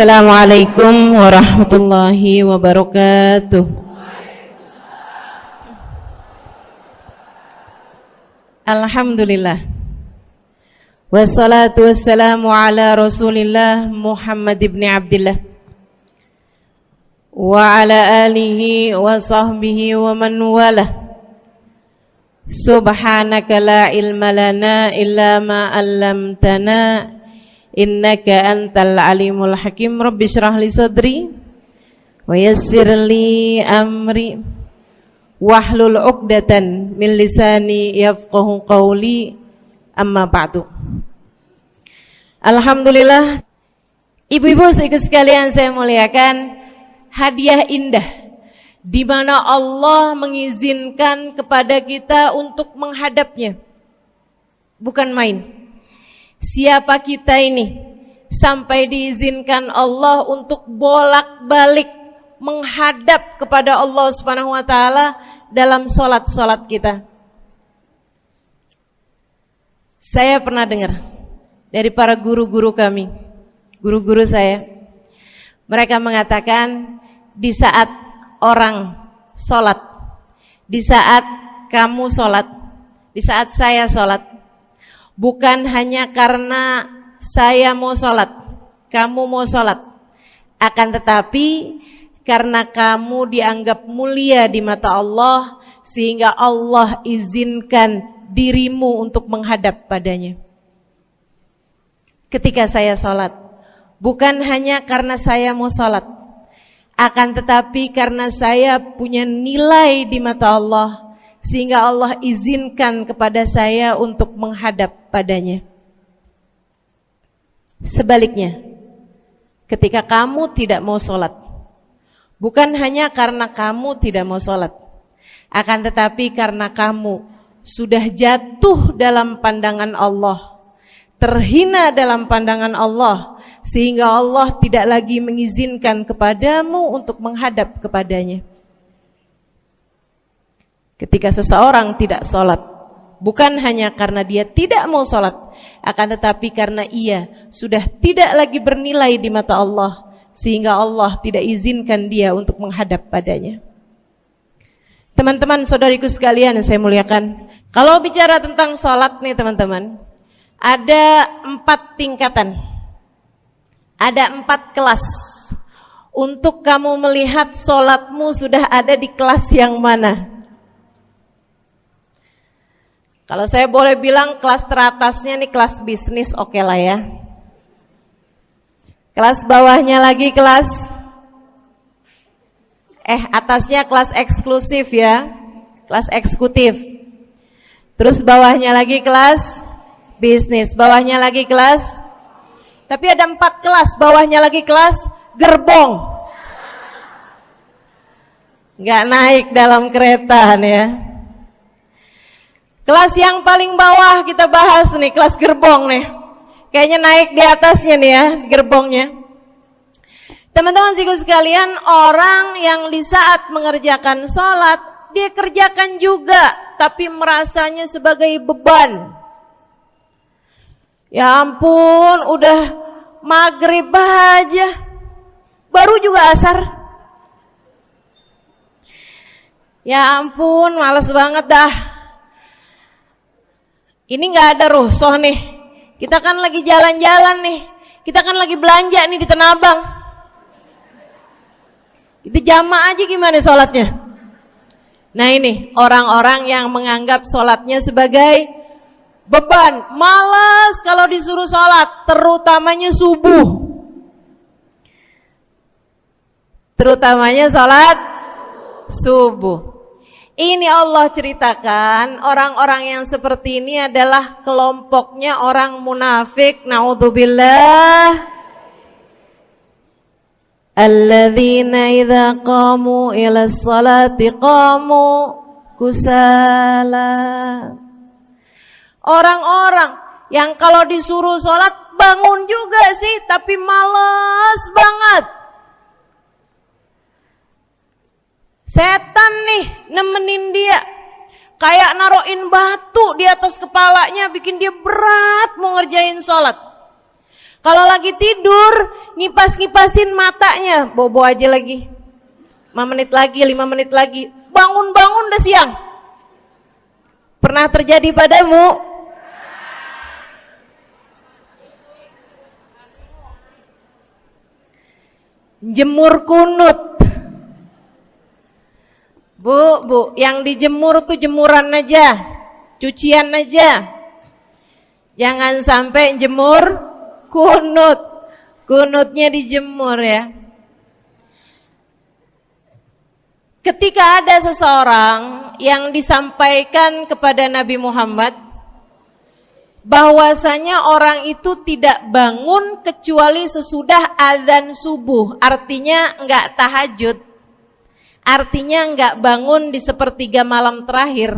Assalamualaikum warahmatullahi wabarakatuh. Alhamdulillah. Wassalatu wassalamu ala Rasulillah Muhammad ibn Abdillah wa ala alihi wa sahbihi wa man walah. Subhanaka la ilma lana illa ma 'allamtana innaka antal alimul hakim. Rabbi shrah li sadri wa yassir li amri wahlul 'uqdatan min lisani yafqahu qawli. Amma ba'du. Alhamdulillah, ibu-ibu sekalian saya muliakan, hadiah indah di mana Allah mengizinkan kepada kita untuk menghadapnya. Bukan main. Siapa kita ini sampai diizinkan Allah untuk bolak-balik menghadap kepada Allah Subhanahu wa taala dalam salat-salat kita. Saya pernah dengar dari para guru-guru kami, guru-guru saya. Mereka mengatakan di saat orang salat, di saat kamu salat, di saat saya salat, bukan hanya karena saya mau sholat, kamu mau sholat, akan tetapi karena kamu dianggap mulia di mata Allah, sehingga Allah izinkan dirimu untuk menghadap padanya. Ketika saya sholat, bukan hanya karena saya mau sholat, akan tetapi karena saya punya nilai di mata Allah, sehingga Allah izinkan kepada saya untuk menghadap padanya. Sebaliknya, ketika kamu tidak mau sholat, bukan hanya karena kamu tidak mau sholat, akan tetapi karena kamu sudah jatuh dalam pandangan Allah, terhina dalam pandangan Allah, sehingga Allah tidak lagi mengizinkan kepadamu untuk menghadap kepadanya. Ketika seseorang tidak sholat, bukan hanya karena dia tidak mau sholat, akan tetapi karena ia sudah tidak lagi bernilai di mata Allah, sehingga Allah tidak izinkan dia untuk menghadap padanya. Teman-teman, saudariku sekalian yang saya muliakan, kalau bicara tentang sholat nih teman-teman, ada 4 tingkatan, ada 4 kelas. Untuk kamu melihat sholatmu sudah ada di kelas yang mana. Kalau saya boleh bilang kelas teratasnya nih kelas bisnis, oke lah ya. Kelas bawahnya lagi kelas atasnya kelas eksklusif ya, kelas eksekutif. Terus bawahnya lagi kelas bisnis, bawahnya lagi kelas. Tapi ada 4 kelas, bawahnya lagi kelas gerbong. Nggak naik dalam kereta nih ya. Kelas yang paling bawah kita bahas nih, kelas gerbong nih. Kayaknya naik di atasnya nih ya, gerbongnya. Teman-teman sekalian, orang yang di saat mengerjakan sholat, dia kerjakan juga, tapi merasanya sebagai beban. Ya ampun, udah maghrib aja, baru juga asar. Ya ampun, males banget dah. Ini gak ada rusuh nih. Kita kan lagi jalan-jalan nih. Kita kan lagi belanja nih di Tanah Abang. Kita jamaah aja gimana sholatnya. Nah ini orang-orang yang menganggap sholatnya sebagai beban. Malas kalau disuruh sholat, terutamanya subuh. Terutamanya sholat subuh. Ini Allah ceritakan orang-orang yang seperti ini adalah kelompoknya orang munafik. Naudzubillah. Alladzina idza qamu ila sholati qamu kusala. Orang-orang yang kalau disuruh sholat bangun juga sih, tapi malas banget. Setan nih nemenin dia, kayak naroin batu di atas kepalanya, bikin dia berat mau ngerjain sholat. Kalau lagi tidur, ngipas-ngipasin matanya, bobo aja lagi. 5 menit lagi, 5 menit lagi. Bangun-bangun udah siang. Pernah terjadi padamu? Jemur kunut. Bu, yang dijemur tuh jemuran aja, cucian aja. Jangan sampai jemur kunut. Kunutnya dijemur ya. Ketika ada seseorang yang disampaikan kepada Nabi Muhammad bahwasanya orang itu tidak bangun kecuali sesudah azan subuh, artinya enggak tahajud, artinya enggak bangun di sepertiga malam terakhir,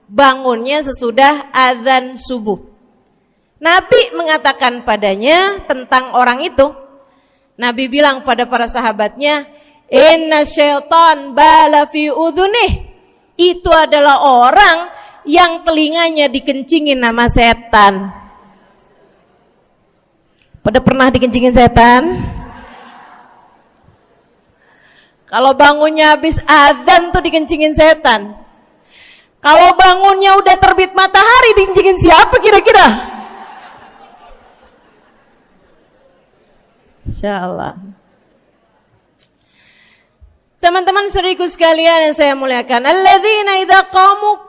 bangunnya sesudah azan subuh. Nabi mengatakan padanya tentang orang itu, Nabi bilang pada para sahabatnya, inna syaitan bala fi udhunih, itu adalah orang yang telinganya dikencingin sama setan. Pada pernah dikencingin setan? Kalau bangunnya habis azan tuh dikencingin setan. Kalau bangunnya udah terbit matahari dikencingin siapa kira-kira? Insyaallah. Teman-teman saudariku sekalian yang saya muliakan, alladzina idza qamu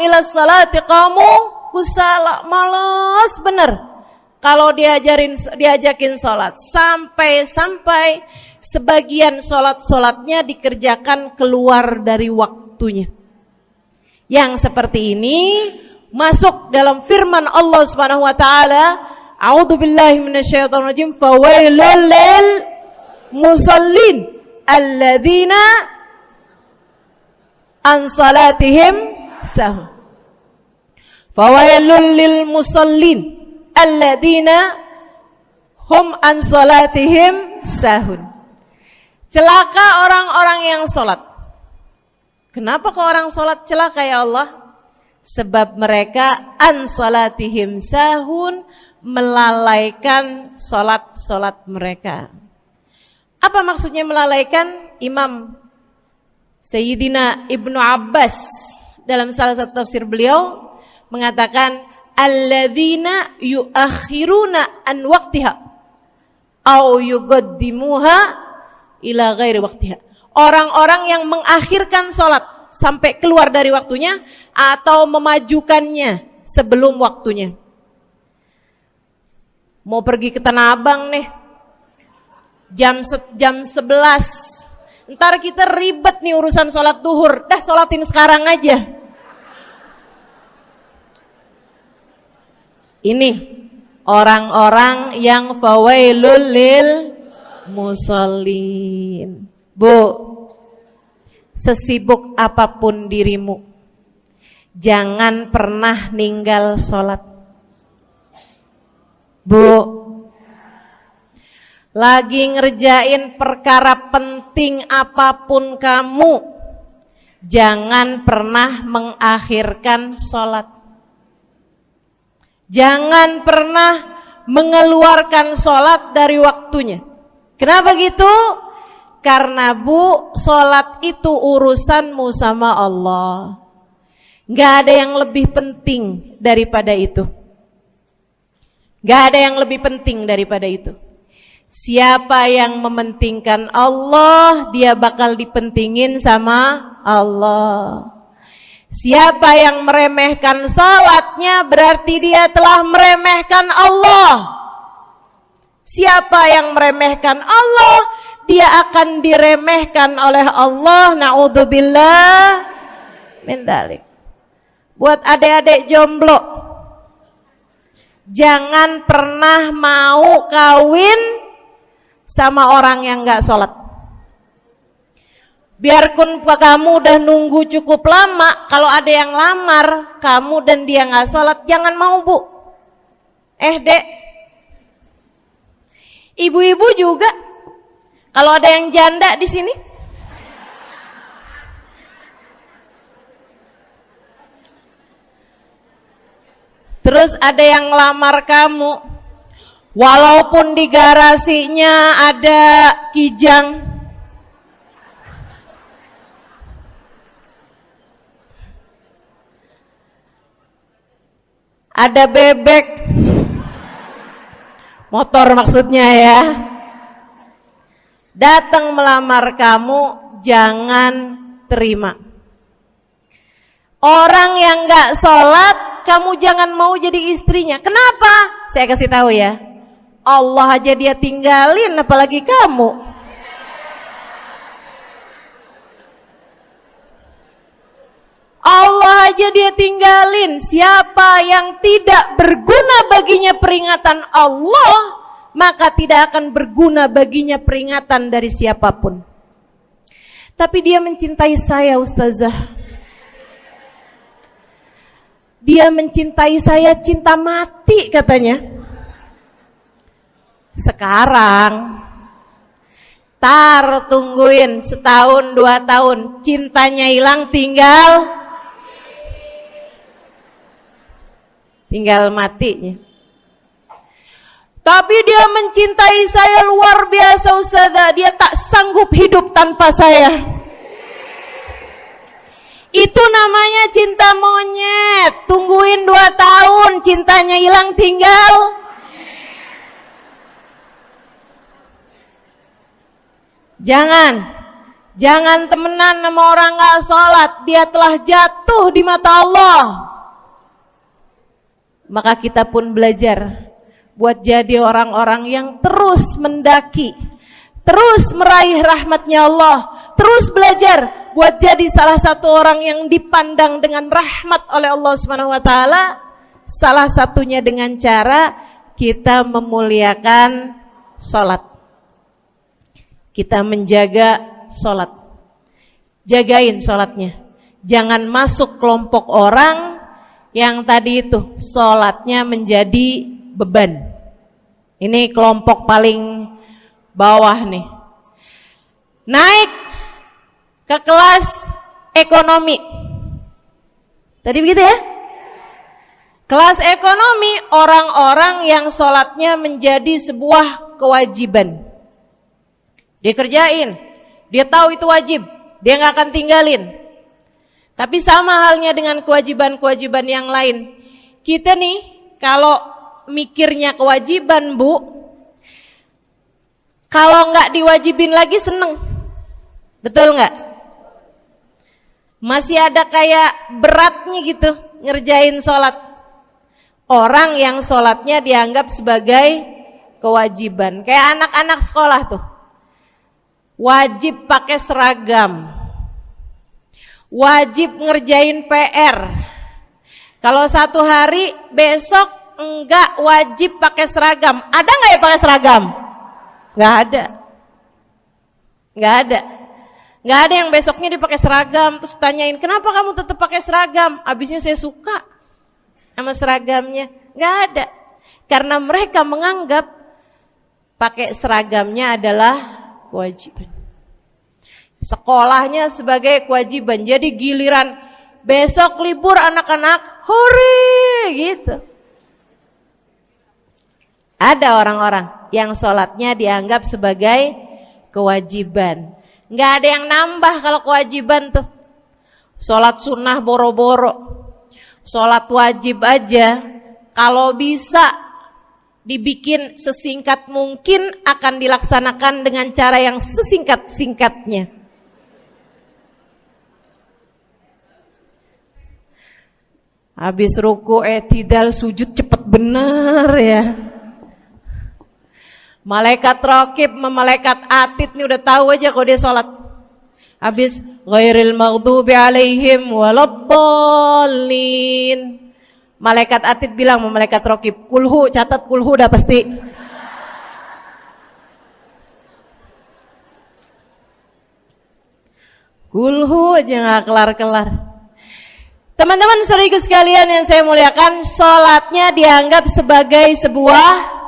ila sholati qamu kusala, malas bener kalau diajakin sholat, sampai sebagian sholatnya dikerjakan keluar dari waktunya. Yang seperti ini masuk dalam firman Allah Subhanahu wa taala, a'udzubillahi minasyaitonir rajim, fawailul lil musallin alladzina an salatihim sahun. Fawailul lil musallin alladzina hum an salatihim sahun. Celaka orang-orang yang salat. Kenapa kok orang salat celaka ya Allah? Sebab mereka an salatihim sahun, melalaikan salat mereka. Apa maksudnya melalaikan? Imam Sayyidina Ibnu Abbas dalam salah satu tafsir beliau mengatakan alladzina yuakhiruna an waqtiha au yuqaddimuha ila ghairi waqtiha. Orang-orang yang mengakhirkan salat sampai keluar dari waktunya atau memajukannya sebelum waktunya. Mau pergi ke Tanah Abang nih, jam 11. Ntar kita ribet nih urusan sholat duhur. Dah sholatin sekarang aja. Ini orang-orang yang fawailul lil musallin. Bu, sesibuk apapun dirimu, jangan pernah ninggal sholat. Bu, lagi ngerjain perkara penting apapun kamu, jangan pernah mengakhirkan sholat. Jangan pernah mengeluarkan sholat dari waktunya. Kenapa gitu? Karena bu, sholat itu urusanmu sama Allah. Gak ada yang lebih penting daripada itu. Gak ada yang lebih penting daripada itu. Siapa yang mementingkan Allah, dia bakal dipentingin sama Allah. Siapa yang meremehkan salatnya, berarti dia telah meremehkan Allah. Siapa yang meremehkan Allah, dia akan diremehkan oleh Allah. Na'udzubillah min dzalik. Buat adik-adik jomblo, jangan pernah mau kawin sama orang yang gak sholat. Biarpun kamu udah nunggu cukup lama, kalau ada yang lamar kamu dan dia gak sholat, jangan mau bu. Dek, ibu-ibu juga, kalau ada yang janda di sini, terus ada yang lamar kamu, Walaupun di garasinya ada kijang, ada bebek, motor maksudnya ya, datang melamar kamu, jangan terima. Orang yang gak sholat, kamu jangan mau jadi istrinya. Kenapa? Saya kasih tahu ya, Allah aja dia tinggalin, apalagi kamu. Allah aja dia tinggalin. Siapa yang tidak berguna baginya peringatan Allah, maka tidak akan berguna baginya peringatan dari siapapun. Tapi dia mencintai saya, Ustazah. Dia mencintai saya cinta mati katanya. Sekarang tungguin setahun 2 tahun, cintanya hilang, tinggal matinya. Tapi dia mencintai saya luar biasa, Ustazah. Dia tak sanggup hidup tanpa saya. Itu namanya cinta monyet. Tungguin 2 tahun, cintanya hilang, tinggal. Jangan temenan sama orang gak sholat. Dia telah jatuh di mata Allah. Maka kita pun belajar buat jadi orang-orang yang terus mendaki, terus meraih rahmatnya Allah, terus belajar buat jadi salah satu orang yang dipandang dengan rahmat oleh Allah Subhanahu wa taala. Salah satunya dengan cara kita memuliakan sholat. Kita menjaga sholat. Jagain sholatnya. Jangan masuk kelompok orang yang tadi itu sholatnya menjadi beban. Ini kelompok paling bawah nih. Naik ke kelas ekonomi. Tadi begitu ya? Kelas ekonomi, orang-orang yang sholatnya menjadi sebuah kewajiban. Dia kerjain, dia tahu itu wajib, dia gak akan tinggalin. Tapi sama halnya dengan kewajiban-kewajiban yang lain. Kita nih kalau mikirnya kewajiban, Bu, kalau gak diwajibin lagi seneng. Betul gak? Masih ada kayak beratnya gitu ngerjain sholat. Orang yang sholatnya dianggap sebagai kewajiban. Kayak anak-anak sekolah tuh, wajib pakai seragam, wajib ngerjain PR. Kalau 1 hari, besok enggak wajib pakai seragam. Ada enggak ya pakai seragam? Enggak ada. Enggak ada. Enggak ada yang besoknya dipakai seragam. Terus tanyain, kenapa kamu tetap pakai seragam? Abisnya saya suka sama seragamnya. Enggak ada. Karena mereka menganggap pakai seragamnya adalah kewajiban. Sekolahnya sebagai kewajiban. Jadi giliran besok libur anak-anak, hore gitu. Ada orang-orang yang sholatnya dianggap sebagai kewajiban. Nggak ada yang nambah kalau kewajiban tuh. Sholat sunnah boro-boro, sholat wajib aja kalau bisa dibikin sesingkat mungkin akan dilaksanakan dengan cara yang sesingkat-singkatnya. Habis ruku i'tidal sujud cepet bener ya. Malaikat raqib sama malaikat atid nih udah tahu aja kalau dia sholat. Habis ghairil maghdubi alaihim waladdallin. Malaikat atid bilang sama malaikat raqib, kulhu, catat kulhu udah pasti. Kulhu aja gak kelar-kelar. Teman-teman saudaraku sekalian yang saya muliakan, sholatnya dianggap sebagai sebuah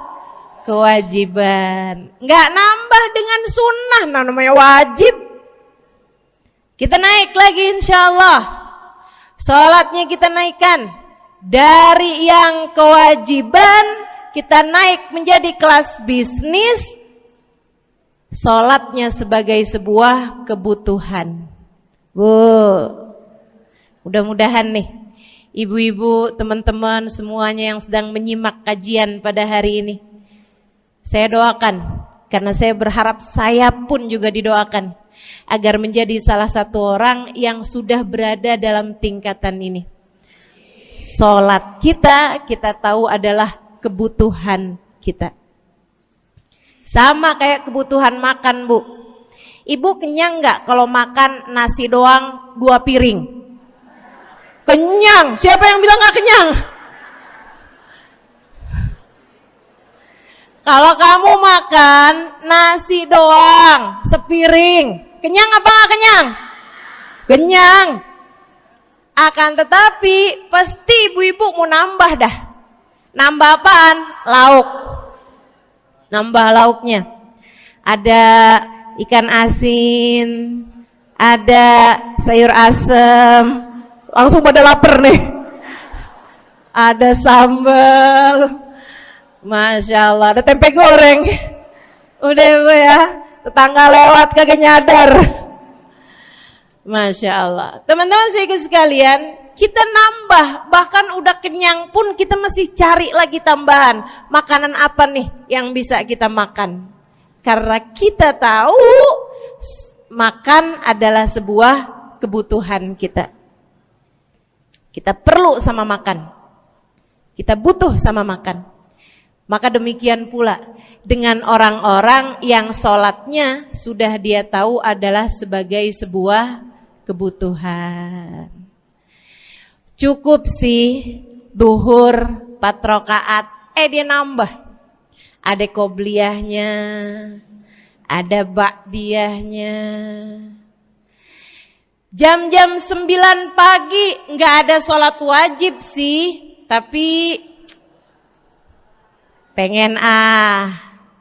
kewajiban. Nggak nambah dengan sunnah, namanya wajib. Kita naik lagi insyaallah. Sholatnya kita naikkan dari yang kewajiban kita naik menjadi kelas bisnis, sholatnya sebagai sebuah kebutuhan. Bu, mudah-mudahan nih ibu-ibu, teman-teman semuanya yang sedang menyimak kajian pada hari ini, saya doakan, karena saya berharap saya pun juga didoakan agar menjadi salah satu orang yang sudah berada dalam tingkatan ini. Sholat kita tahu adalah kebutuhan kita. Sama kayak kebutuhan makan, Bu. Ibu kenyang nggak kalau makan nasi doang 2 piring? Kenyang. Siapa yang bilang nggak kenyang? Kalau kamu makan nasi doang sepiring, kenyang apa nggak kenyang? Kenyang. Akan tetapi pasti ibu-ibu mau nambah dah. Nambah apaan? Lauk. Nambah lauknya. Ada ikan asin, ada sayur asem. Langsung pada lapar nih. Ada sambal. Masya Allah, ada tempe goreng. Udah ibu ya, tetangga lewat kagak nyadar. Masya Allah. Teman-teman sekalian, kita nambah, bahkan udah kenyang pun kita masih cari lagi tambahan. Makanan apa nih yang bisa kita makan? Karena kita tahu makan adalah sebuah kebutuhan kita. Kita perlu sama makan. Kita butuh sama makan. Maka demikian pula dengan orang-orang yang sholatnya sudah dia tahu adalah sebagai sebuah kebutuhan. Cukup sih duhur 4 rakaat, dia nambah. Ada qobliyahnya, ada ba'diyahnya. Jam-jam 9 pagi nggak ada sholat wajib sih, tapi pengen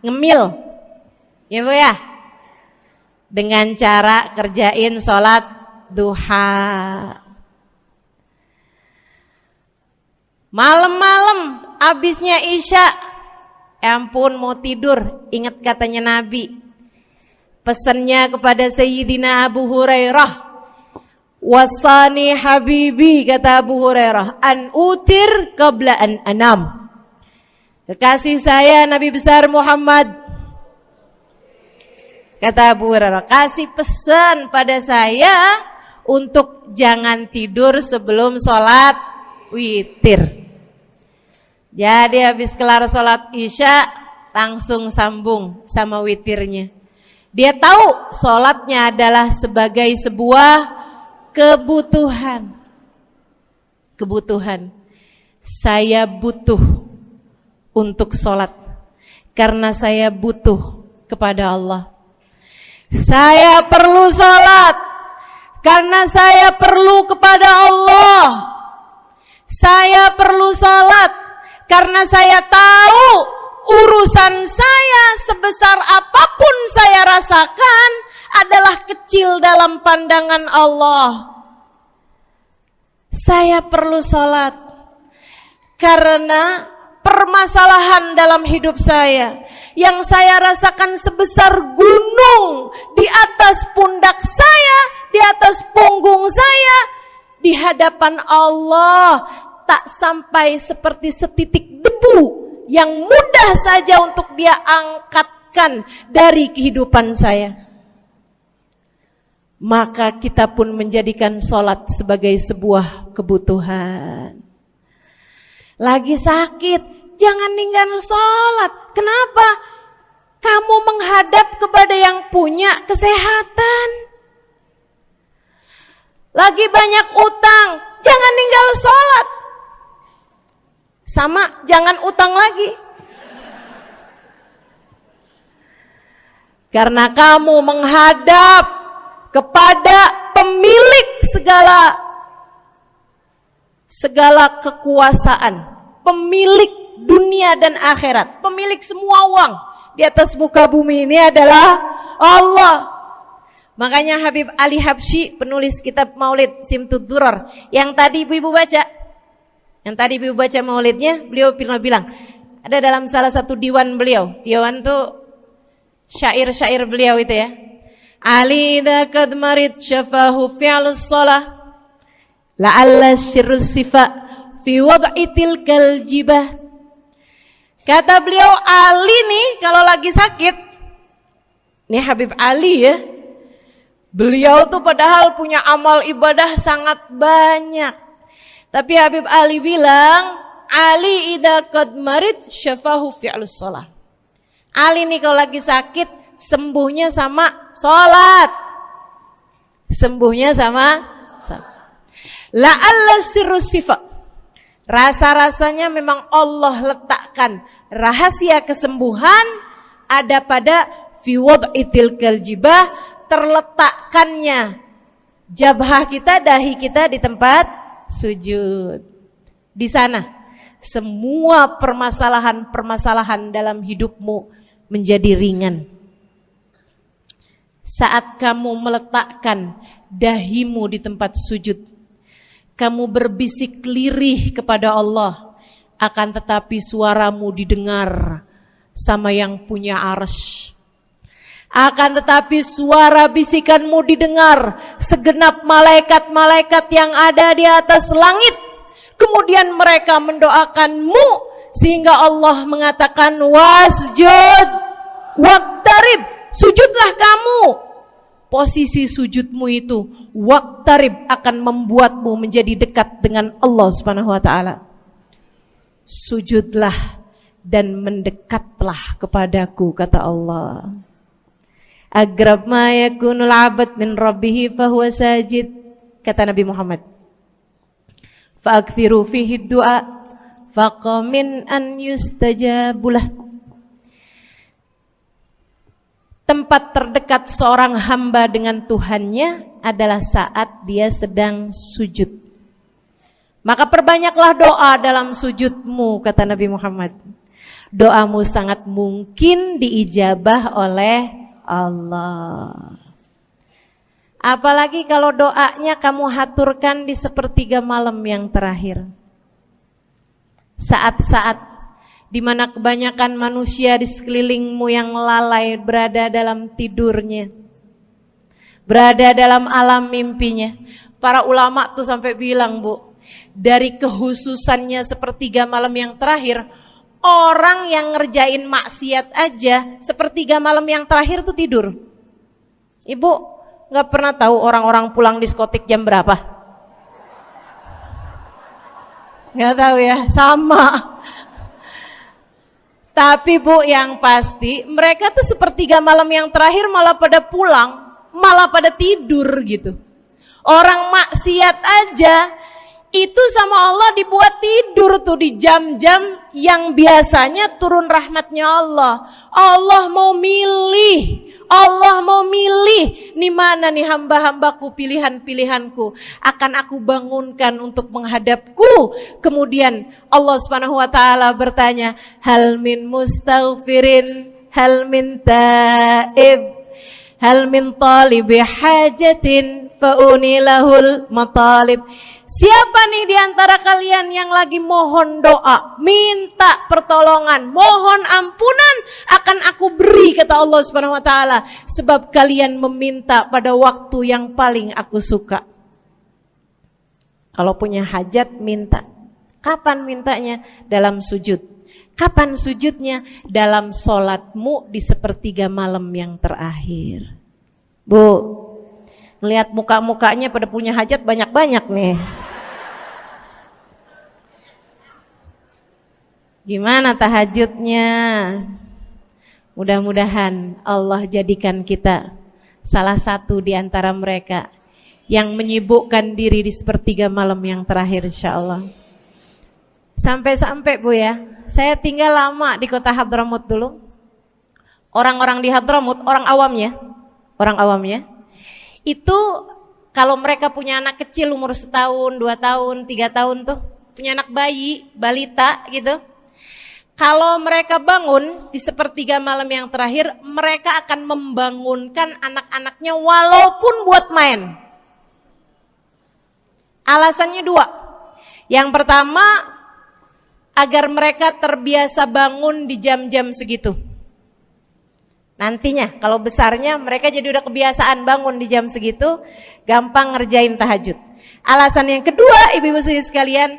ngemil, ya Bu ya, dengan cara kerjain sholat duha. Malam-malam abisnya isya, ampun mau tidur, ingat katanya Nabi, pesannya kepada Sayyidina Abu Hurairah, wasani habibi, kata Abu Hurairah, an utir qabla an anam. Kekasih saya Nabi besar Muhammad, kata Abu Hurairah, kasih pesan pada saya untuk jangan tidur sebelum sholat witir. Jadi habis kelar sholat isya langsung sambung sama witirnya. Dia tahu sholatnya adalah sebagai sebuah kebutuhan. Kebutuhan. Saya butuh untuk sholat karena saya butuh kepada Allah. Saya perlu sholat karena saya perlu kepada Allah. Saya perlu sholat karena saya tahu urusan saya sebesar apapun saya rasakan adalah kecil dalam pandangan Allah. Saya perlu sholat karena permasalahan dalam hidup saya yang saya rasakan sebesar gunung di atas pundak saya, di atas punggung saya, di hadapan Allah tak sampai seperti setitik debu yang mudah saja untuk dia angkatkan dari kehidupan saya. Maka kita pun menjadikan sholat sebagai sebuah kebutuhan. Lagi sakit, jangan ninggal sholat. Kenapa? Kamu menghadap kepada yang punya kesehatan. Lagi banyak utang, jangan ninggal sholat. Sama, jangan utang lagi. Karena kamu menghadap kepada pemilik segala kekuasaan, pemilik dunia dan akhirat, pemilik semua uang di atas muka bumi ini adalah Allah. Makanya Habib Ali Habsyi, penulis kitab Maulid Simtud Durar, yang tadi ibu-ibu baca maulidnya, beliau pernah bilang, Ada dalam salah satu diwan beliau. Diwan tuh syair-syair beliau itu ya. Ali idza kad marid syafahu fi'lus shalah la'alla syirru sifa fi wad'i tilkal jibah. Kata beliau, Ali nih kalau lagi sakit, nih Habib Ali ya, beliau tuh padahal punya amal ibadah sangat banyak. Tapi Habib Ali bilang, Ali idza qad marid syafahu fi'lus shalah. Ali nih kalau lagi sakit, sembuhnya sama sholat. Sembuhnya sama sholat. La'alla sirru sifa. Rasa-rasanya memang Allah letakkan rahasia kesembuhan ada pada fi wad'i tilkal jibah, terletakkannya jabhah kita, dahi kita di tempat sujud. Di sana semua permasalahan-permasalahan dalam hidupmu menjadi ringan. Saat kamu meletakkan dahimu di tempat sujud, kamu berbisik lirih kepada Allah, akan tetapi suaramu didengar sama yang punya arsy. Akan tetapi suara bisikanmu didengar segenap malaikat-malaikat yang ada di atas langit. Kemudian mereka mendoakanmu sehingga Allah mengatakan wasjud waqtarib, sujudlah kamu. Posisi sujudmu itu waqtarib akan membuatmu menjadi dekat dengan Allah Subhanahu wa taala. Sujudlah dan mendekatlah kepadaku, kata Allah. Agrab ma yakunul 'abd min rabbih fahuwa sajid, kata Nabi Muhammad. Fa'akthiru fihi du'a faqamin an yustajabulah. Tempat terdekat seorang hamba dengan Tuhannya adalah saat dia sedang sujud. Maka perbanyaklah doa dalam sujudmu, kata Nabi Muhammad. Doamu sangat mungkin diijabah oleh Allah. Apalagi kalau doanya kamu haturkan di sepertiga malam yang terakhir. Saat-saat di mana kebanyakan manusia di sekelilingmu yang lalai berada dalam tidurnya, berada dalam alam mimpinya. Para ulama tuh sampai bilang, Bu, dari kehususannya sepertiga malam yang terakhir, orang yang ngerjain maksiat aja sepertiga malam yang terakhir tuh tidur. Ibu gak pernah tahu orang-orang pulang diskotik jam berapa? Gak tahu ya, sama. Tapi Bu, yang pasti mereka tuh sepertiga malam yang terakhir malah pada pulang, malah pada tidur gitu. Orang maksiat aja itu sama Allah dibuat tidur tuh di jam-jam yang biasanya turun rahmatnya Allah. Allah mau milih nih mana nih hamba-hambaku, pilihan-pilihanku akan aku bangunkan untuk menghadapku. Kemudian Allah Subhanahu wa taala bertanya, hal min mustaghfirin, hal min taib, hal min talibi hajatin faunilahul matalib. Siapa nih di antara kalian yang lagi mohon doa, minta pertolongan, mohon ampunan, akan aku beri, kata Allah Subhanahu wa taala, sebab kalian meminta pada waktu yang paling aku suka. Kalau punya hajat minta. Kapan mintanya? Dalam sujud. Kapan sujudnya? Dalam sholatmu di sepertiga malam yang terakhir. Bu, ngelihat muka-mukanya pada punya hajat banyak-banyak nih. Gimana tahajudnya? Mudah-mudahan Allah jadikan kita salah satu di antara mereka yang menyibukkan diri di sepertiga malam yang terakhir, insyaallah. Sampai-sampai Bu ya, saya tinggal lama di kota Hadramut dulu. Orang-orang di Hadramut, orang awamnya, itu kalau mereka punya anak kecil umur 1 tahun, 2 tahun, 3 tahun tuh, punya anak bayi, balita gitu. Kalau mereka bangun di sepertiga malam yang terakhir, mereka akan membangunkan anak-anaknya walaupun buat main. Alasannya 2. Yang pertama, agar mereka terbiasa bangun di jam-jam segitu. Nantinya kalau besarnya mereka jadi udah kebiasaan bangun di jam segitu, gampang ngerjain tahajud. Alasan yang kedua, ibu-ibu sekalian,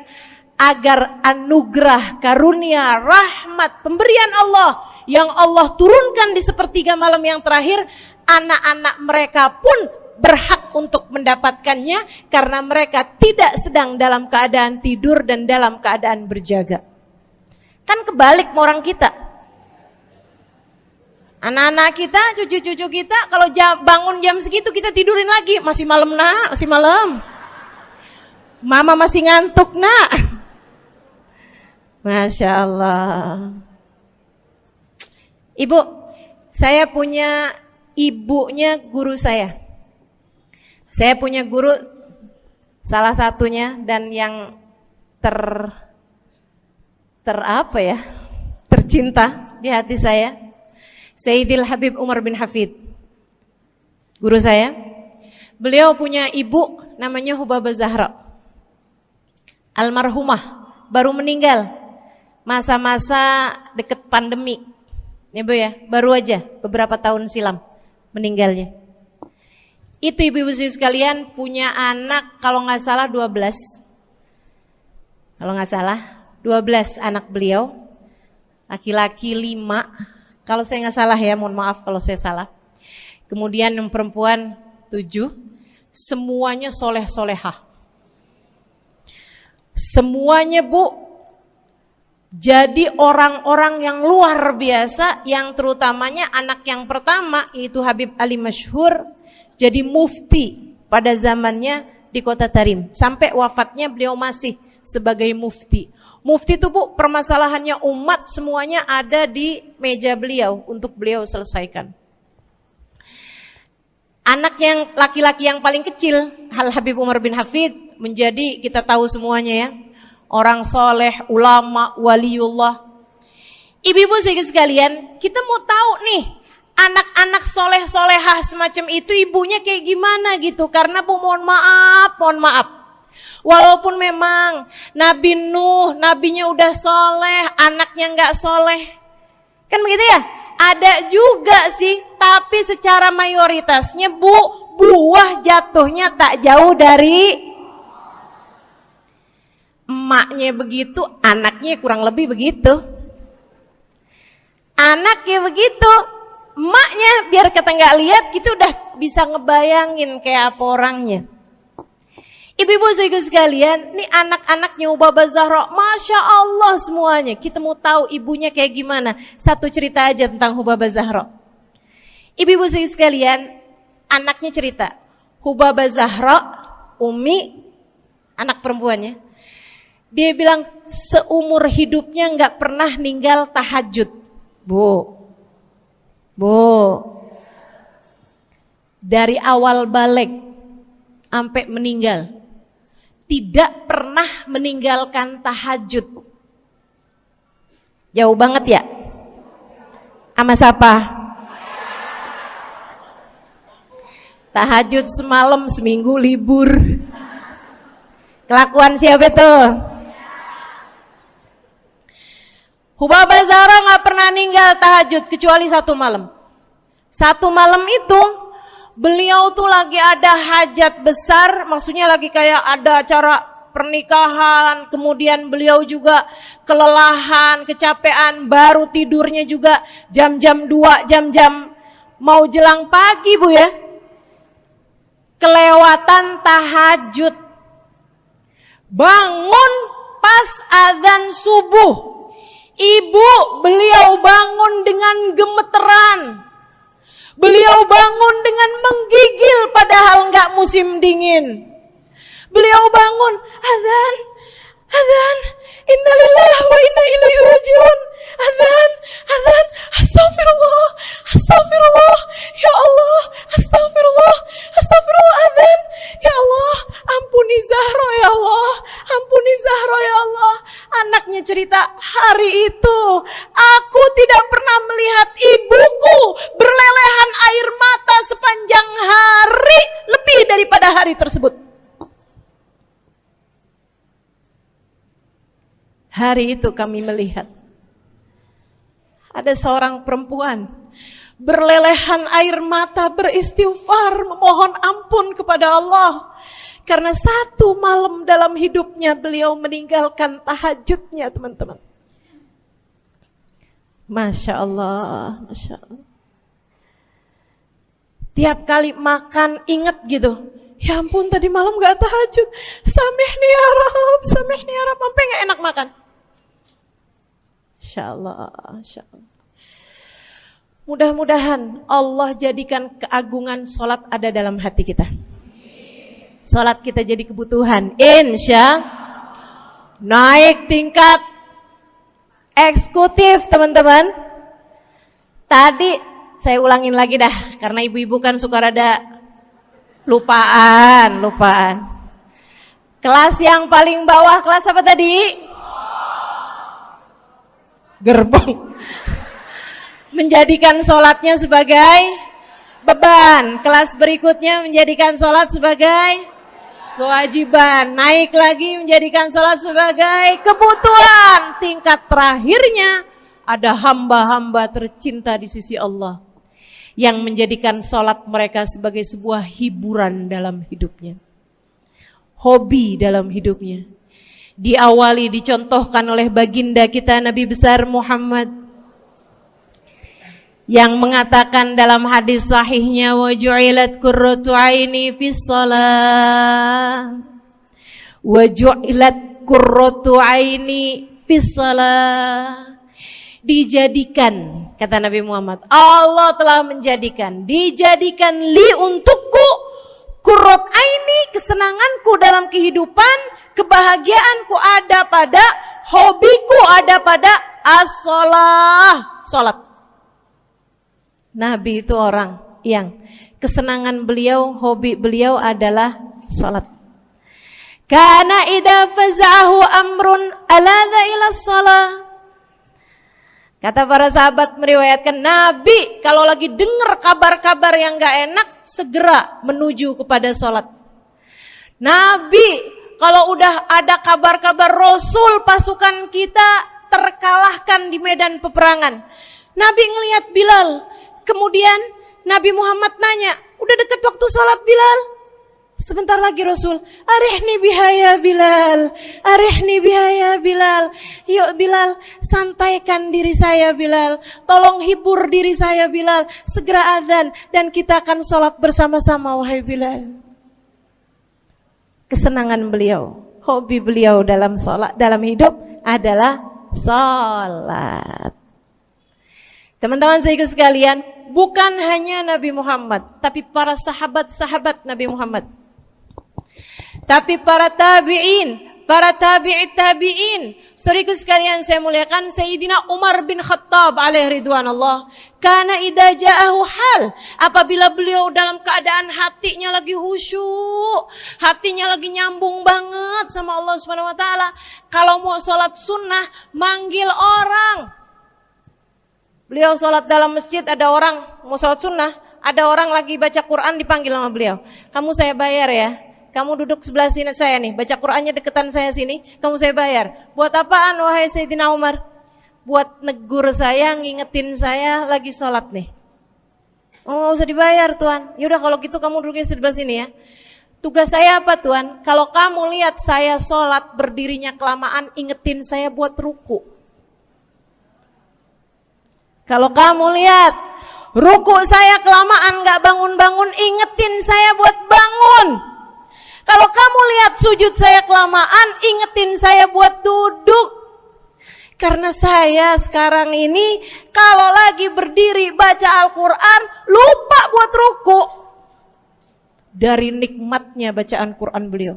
agar anugerah, karunia, rahmat, pemberian Allah yang Allah turunkan di sepertiga malam yang terakhir, anak-anak mereka pun berhak untuk mendapatkannya karena mereka tidak sedang dalam keadaan tidur dan dalam keadaan berjaga. Kan kebalik sama orang kita. Anak-anak kita, cucu-cucu kita kalau bangun jam segitu kita tidurin lagi, masih malam nak, masih malam. Mama masih ngantuk nak. Masya Allah. Ibu, saya punya ibunya guru saya. Saya punya guru salah satunya dan yang tercinta di hati saya, Sayyidil Habib Umar bin Hafid. Guru saya. Beliau punya ibu namanya Hubabah Zahra. Almarhumah, baru meninggal masa-masa deket pandemi. Ya Bu ya, baru aja beberapa tahun silam meninggalnya. Itu ibu-ibu sekalian punya anak kalau nggak salah 12. Kalau nggak salah 12 anak beliau. Laki-laki 5. Kalau saya nggak salah ya, mohon maaf kalau saya salah. Kemudian yang perempuan 7. Semuanya soleh-solehah. Semuanya Bu, jadi orang-orang yang luar biasa, yang terutamanya anak yang pertama yaitu Habib Ali Masyhur, jadi mufti pada zamannya di Kota Tarim. Sampai wafatnya beliau masih sebagai mufti. Mufti itu Bu, permasalahannya umat semuanya ada di meja beliau untuk beliau selesaikan. Anak yang laki-laki yang paling kecil, Habib Umar bin Hafid, menjadi kita tahu semuanya ya, orang soleh, ulama, waliullah. Ibu-ibu sekalian, kita mau tahu nih, anak-anak soleh-solehah semacam itu ibunya kayak gimana gitu. Karena Bu, mohon maaf, walaupun memang Nabi Nuh, nabinya udah soleh, anaknya gak soleh, kan begitu ya? Ada juga sih, tapi secara mayoritasnya Bu, buah jatuhnya tak jauh dari emaknya begitu, anaknya kurang lebih begitu. Anaknya begitu, emaknya biar kita nggak lihat gitu udah bisa ngebayangin kayak apa orangnya. Ibu-ibu sekalian, nih anak-anaknya Hubabah Zahra, Masya Allah semuanya. Kita mau tahu ibunya kayak gimana. Satu cerita aja tentang Hubabah Zahra. Ibu-ibu sekalian, anaknya cerita, Hubabah Zahra, Umi, anak perempuannya, dia bilang seumur hidupnya nggak pernah ninggal tahajud. Bu, dari awal balik sampai meninggal, tidak pernah meninggalkan tahajud. Jauh banget ya? Sama siapa? Tahajud semalam, seminggu libur. Kelakuan siapa tuh? Hubabah Zahra gak pernah ninggal tahajud kecuali satu malam. Satu malam itu beliau tuh lagi ada hajat besar, maksudnya lagi kayak ada acara pernikahan, kemudian beliau juga kelelahan, kecapean, baru tidurnya juga jam-jam 2, jam-jam mau jelang pagi Bu ya. Kelewatan tahajud. Bangun pas azan subuh. Ibu, beliau bangun dengan gemeteran. Beliau bangun dengan menggigil padahal enggak musim dingin. Beliau bangun, azan, innalillahi wa inna ilaihi rajiun. Azan, astagfirullah, ya Allah, astagfirullah, azan, ya Allah, ampuni Zahra ya Allah, Anaknya cerita, hari itu aku tidak pernah melihat ibuku berlelehan air mata sepanjang hari lebih daripada hari tersebut. Hari itu kami melihat ada seorang perempuan berlelehan air mata beristighfar memohon ampun kepada Allah karena satu malam dalam hidupnya beliau meninggalkan tahajudnya, teman-teman. Masya Allah, Masya Allah. Tiap kali makan ingat gitu, ya ampun tadi malam gak tahajud, samihni ya Rab, samihni ya Rab, sampai gak enak makan. Insya Allah, Insya Allah. Mudah-mudahan Allah jadikan keagungan sholat ada dalam hati kita. Sholat kita jadi kebutuhan. Insya naik tingkat eksekutif, teman-teman. Tadi saya ulangin lagi dah, karena ibu-ibu kan suka rada lupaan. Kelas yang paling bawah, kelas apa tadi? Gerbong. Menjadikan sholatnya sebagai beban. Kelas berikutnya menjadikan sholat sebagai kewajiban. Naik lagi menjadikan sholat sebagai kebutuhan. Tingkat terakhirnya ada hamba-hamba tercinta di sisi Allah yang menjadikan sholat mereka sebagai sebuah hiburan dalam hidupnya, hobi dalam hidupnya. Diawali, dicontohkan oleh baginda kita Nabi besar Muhammad yang mengatakan dalam hadis sahihnya, wa ju'ilat qurratu aini fis shalah, wa ju'ilat qurratu aini fis shalah. Dijadikan, kata Nabi Muhammad, Allah telah menjadikan, dijadikan li untukku qurrat aini, kesenanganku dalam kehidupan, kebahagiaanku ada pada, hobiku ada pada as-shalah, salat. Nabi itu orang yang kesenangan beliau, hobi beliau adalah salat. Kana idza faza'ahu amrun aladha ila shalah. Kata para sahabat meriwayatkan, Nabi kalau lagi dengar kabar-kabar yang gak enak, segera menuju kepada sholat. Nabi kalau udah ada kabar-kabar Rasul pasukan kita terkalahkan di medan peperangan, Nabi ngelihat Bilal. Kemudian Nabi Muhammad nanya, udah dekat waktu sholat Bilal? Sebentar lagi Rasul, arihni biha ya Bilal, arihni biha ya Bilal. Yuk Bilal, sampaikan diri saya Bilal, tolong hibur diri saya Bilal. Segera azan dan kita akan sholat bersama-sama wahai Bilal. Kesenangan beliau, hobi beliau dalam sholat, dalam hidup adalah sholat. Teman-teman saya sekalian, bukan hanya Nabi Muhammad, tapi para sahabat-sahabat Nabi Muhammad, tapi para tabi'in, para tabi'it tabi'in. Saudaraku sekalian saya muliakan, Sayyidina Umar bin Khattab alaihi ridwanullah, kana idza ja'ahu hal, apabila beliau dalam keadaan hatinya lagi khusyuk, hatinya lagi nyambung banget sama Allah Subhanahu wa taala, kalau mau salat sunnah manggil orang. Beliau salat dalam masjid, ada orang mau salat sunnah, ada orang lagi baca Quran dipanggil sama beliau. Kamu saya bayar ya. Kamu duduk sebelah sini saya nih, baca Qur'annya deketan saya sini, kamu saya bayar. Buat apaan wahai Sayyidina Umar? Buat negur saya, ngingetin saya lagi sholat nih. Oh gak usah dibayar Tuan. Yaudah kalau gitu kamu duduknya sebelah sini ya. Tugas saya apa Tuan? Kalau kamu lihat saya sholat berdirinya kelamaan, ingetin saya buat ruku. Kalau kamu lihat ruku saya kelamaan gak bangun-bangun, ingetin saya buat bangun. Kalau kamu lihat sujud saya kelamaan, ingetin saya buat duduk. Karena saya sekarang ini kalau lagi berdiri baca Al-Quran, lupa buat ruku. Dari nikmatnya bacaan Quran beliau.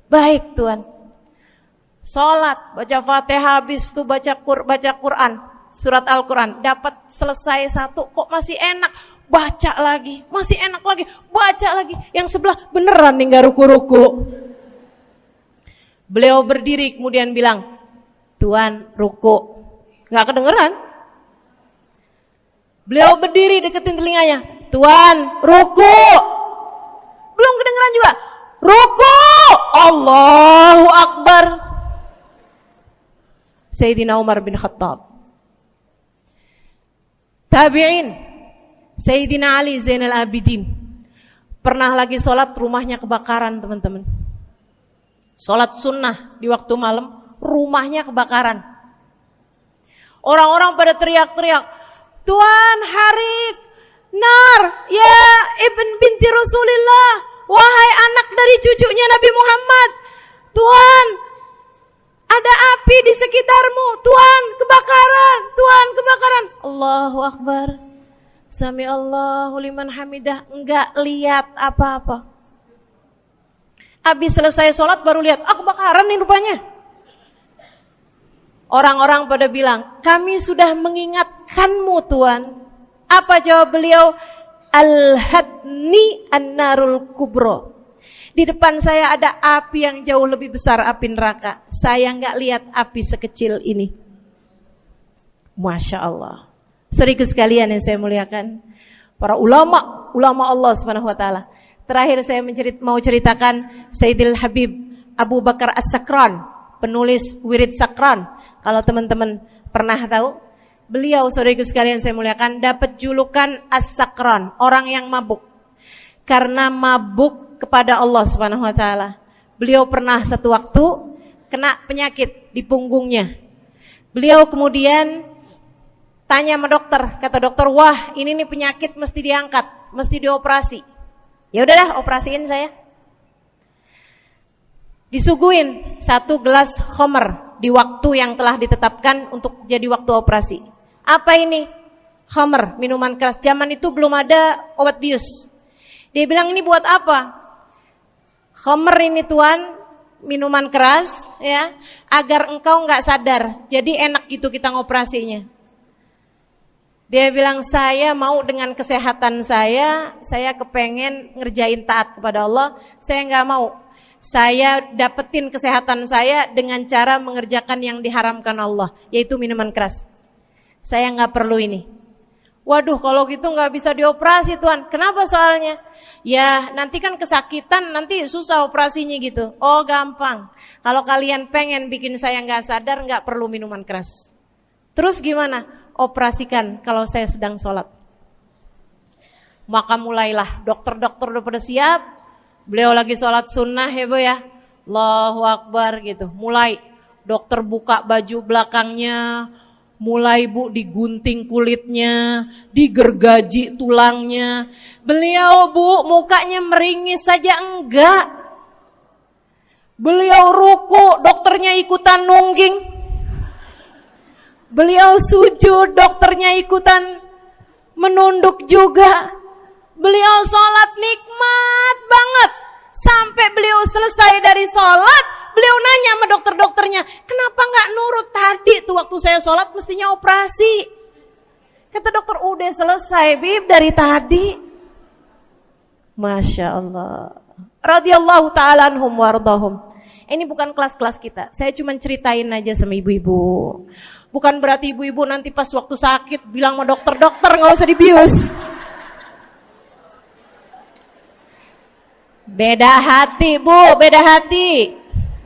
Baik Tuan. Sholat, baca Fatihah, habis itu baca Quran. Surat Al-Quran, dapat selesai satu, kok masih enak. Baca lagi, masih enak lagi, baca lagi. Yang sebelah beneran nih gak ruku-ruku. Beliau berdiri kemudian bilang, Tuan ruku. Gak kedengeran. Beliau berdiri deketin telinganya, Tuan ruku. Belum kedengeran juga. Ruku. Allahu Akbar. Sayyidina Umar bin Khattab. Tabi'in, Sayyidina Ali Zainal Abidin. Pernah lagi sholat, rumahnya kebakaran, teman-teman. Sholat sunnah di waktu malam, rumahnya kebakaran. Orang-orang pada teriak-teriak, Tuan Harik, nar, ya ibn binti Rasulillah, wahai anak dari cucunya Nabi Muhammad. Tuan, ada api di sekitarmu. Tuan, kebakaran. Tuan, kebakaran. Allahu Akbar. Sami Allahu liman hamidah. Enggak lihat apa-apa. Habis selesai sholat baru lihat, kebakaran nih rupanya. Orang-orang pada bilang, kami sudah mengingatkanmu Tuan. Apa jawab beliau? Al-hadni an-narul kubro. Di depan saya ada api yang jauh lebih besar, api neraka. Saya nggak lihat api sekecil ini. Masya Allah. Saudaraku sekalian yang saya muliakan, para ulama Allah Subhanahu Wa Taala. Terakhir saya mau ceritakan Sayyidil Habib Abu Bakar As-Sakran, penulis Wirid Sakran. Kalau teman-teman pernah tahu, beliau saudaraku sekalian saya muliakan dapat julukan As-Sakran, orang yang mabuk. Karena mabuk kepada Allah Subhanahu Wa Taala. Beliau pernah satu waktu kena penyakit di punggungnya. Beliau kemudian tanya sama dokter, kata dokter, wah ini nih penyakit mesti diangkat, mesti dioperasi. Ya udahlah, operasiin saya. Disuguhin 1 gelas khamr di waktu yang telah ditetapkan untuk jadi waktu operasi. Apa ini? Khamr, minuman keras. Zaman itu belum ada obat bius. Dia bilang, ini buat apa? Khamr ini Tuan, minuman keras ya, agar engkau enggak sadar. Jadi enak gitu kita ngoperasinya. Dia bilang, saya mau dengan kesehatan saya kepengen ngerjain taat kepada Allah. Saya enggak mau. Saya dapetin kesehatan saya dengan cara mengerjakan yang diharamkan Allah, yaitu minuman keras. Saya enggak perlu ini. Waduh, kalau gitu nggak bisa dioperasi Tuan. Kenapa soalnya? Ya nanti kan kesakitan, nanti susah operasinya gitu. Oh gampang. Kalau kalian pengen bikin saya nggak sadar, nggak perlu minuman keras. Terus gimana? Operasikan kalau saya sedang sholat. Maka mulailah, dokter-dokter udah pada siap. Beliau lagi sholat sunnah ya Bu ya. Allahu Akbar gitu. Mulai, dokter buka baju belakangnya. Mulai Bu digunting kulitnya, digergaji tulangnya. Beliau Bu mukanya meringis saja enggak. Beliau ruku, dokternya ikutan nungging. Beliau sujud, dokternya ikutan menunduk juga. Beliau sholat nikmat banget. Sampai beliau selesai dari sholat, beliau nanya sama dokter-dokternya, kenapa gak nurut tadi tuh waktu saya sholat mestinya operasi. Kata dokter, udah selesai Bib dari tadi. Masya Allah. Radiyallahu ta'ala anhum wardahum. Ini bukan kelas-kelas kita, saya cuma ceritain aja sama ibu-ibu. Bukan berarti ibu-ibu nanti pas waktu sakit bilang sama dokter-dokter gak usah dibius. Beda hati Bu, beda hati.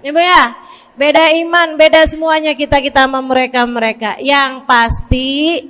Ibu ya, beda iman, beda semuanya kita sama mereka. Yang pasti,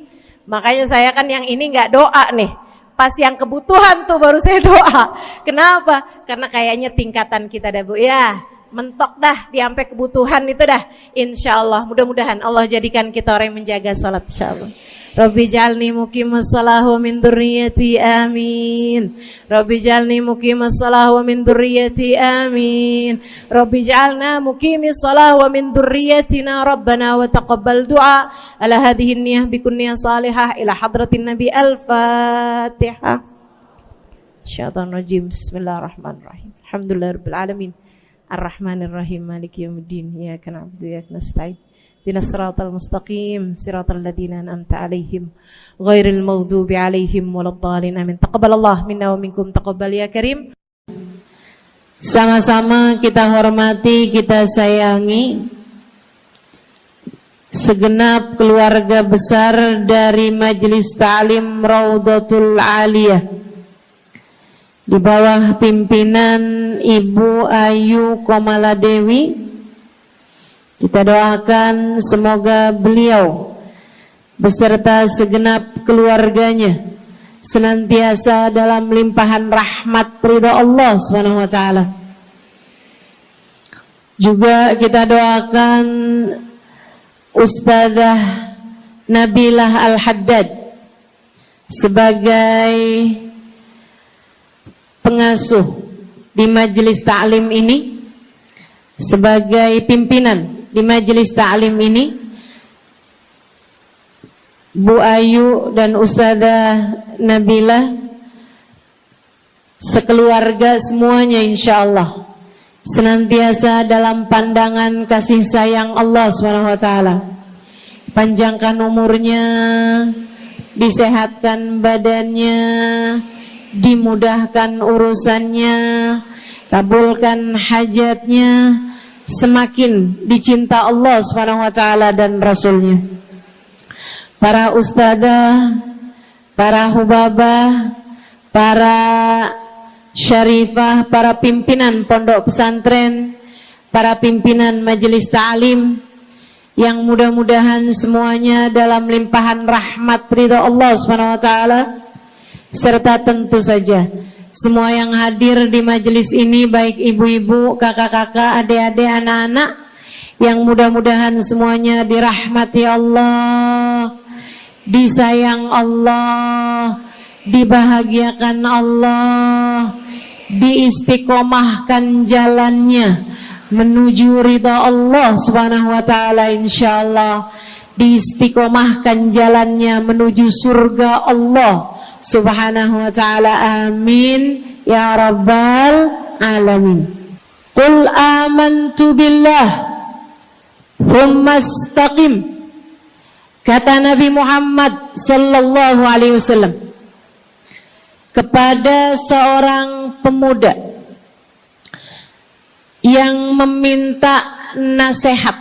makanya saya kan yang ini nggak doa nih. Pas yang kebutuhan tuh baru saya doa. Kenapa? Karena kayaknya tingkatan kita dah Bu ya. Mentok dah, sampai kebutuhan itu dah. Insya Allah, mudah-mudahan Allah jadikan kita orang yang menjaga salat insya Allah. Rabbi jalni muqimas salah wa min dzurriyyati amin. Rabbi jalni muqimas salah wa min dzurriyyati amin. Rabbi jalna muqimis salah wa min dzurriyyatina rabbana wa taqabbal du'a. Ala hadhihi niyyah bikun niyyah salihah ila hadratin nabi al-fatihah. Syaitanir rajim. Bismillahirrahmanirrahim. Alhamdulillahirabbil alamin. Ar-Rahmanir-Rahim. Maliki yaumiddin. Iyyaka na'budu wa iyyaka nasta'in. Ihdinas siratal mustaqim, siratal ladzina an'amta 'alaihim, ghairil maghdubi 'alaihim waladdallin. Amin. Taqabbalallahu minna wa minkum, taqabbal ya karim. Sama-sama kita hormati, kita sayangi segenap keluarga besar dari Majelis Ta'lim Raudhatul Aliyah di bawah pimpinan Ibu Ayu Komaladewi Kita doakan semoga beliau beserta segenap keluarganya senantiasa dalam limpahan rahmat ridha Allah Subhanahu wa taala. Juga kita doakan Ustazah Nabilah Al-Haddad sebagai pengasuh di majelis ta'lim ini, sebagai pimpinan di majelis ta'lim ini, Bu Ayu dan Ustazah Nabilah sekeluarga semuanya insyaallah senantiasa dalam pandangan kasih sayang Allah SWT. Panjangkan umurnya, disehatkan badannya, dimudahkan urusannya, kabulkan hajatnya, semakin dicinta Allah SWT dan Rasulnya. Para ustadzah, para hubabah, para syarifah, para pimpinan pondok pesantren, para pimpinan majelis ta'lim, yang mudah-mudahan semuanya dalam limpahan rahmat ridha Allah SWT, serta tentu saja semua yang hadir di majelis ini, baik ibu-ibu, kakak-kakak, adik-adik, anak-anak, yang mudah-mudahan semuanya dirahmati Allah, disayang Allah, dibahagiakan Allah, diistiqomahkan jalannya menuju ridha Allah Subhanahu wa taala, insyaallah diistiqomahkan jalannya menuju surga Allah Subhanahu wa taala. Amin ya rabbal alamin. Qul amantu billah thumma istaqim, kata Nabi Muhammad sallallahu alaihi wasallam kepada seorang pemuda yang meminta nasihat,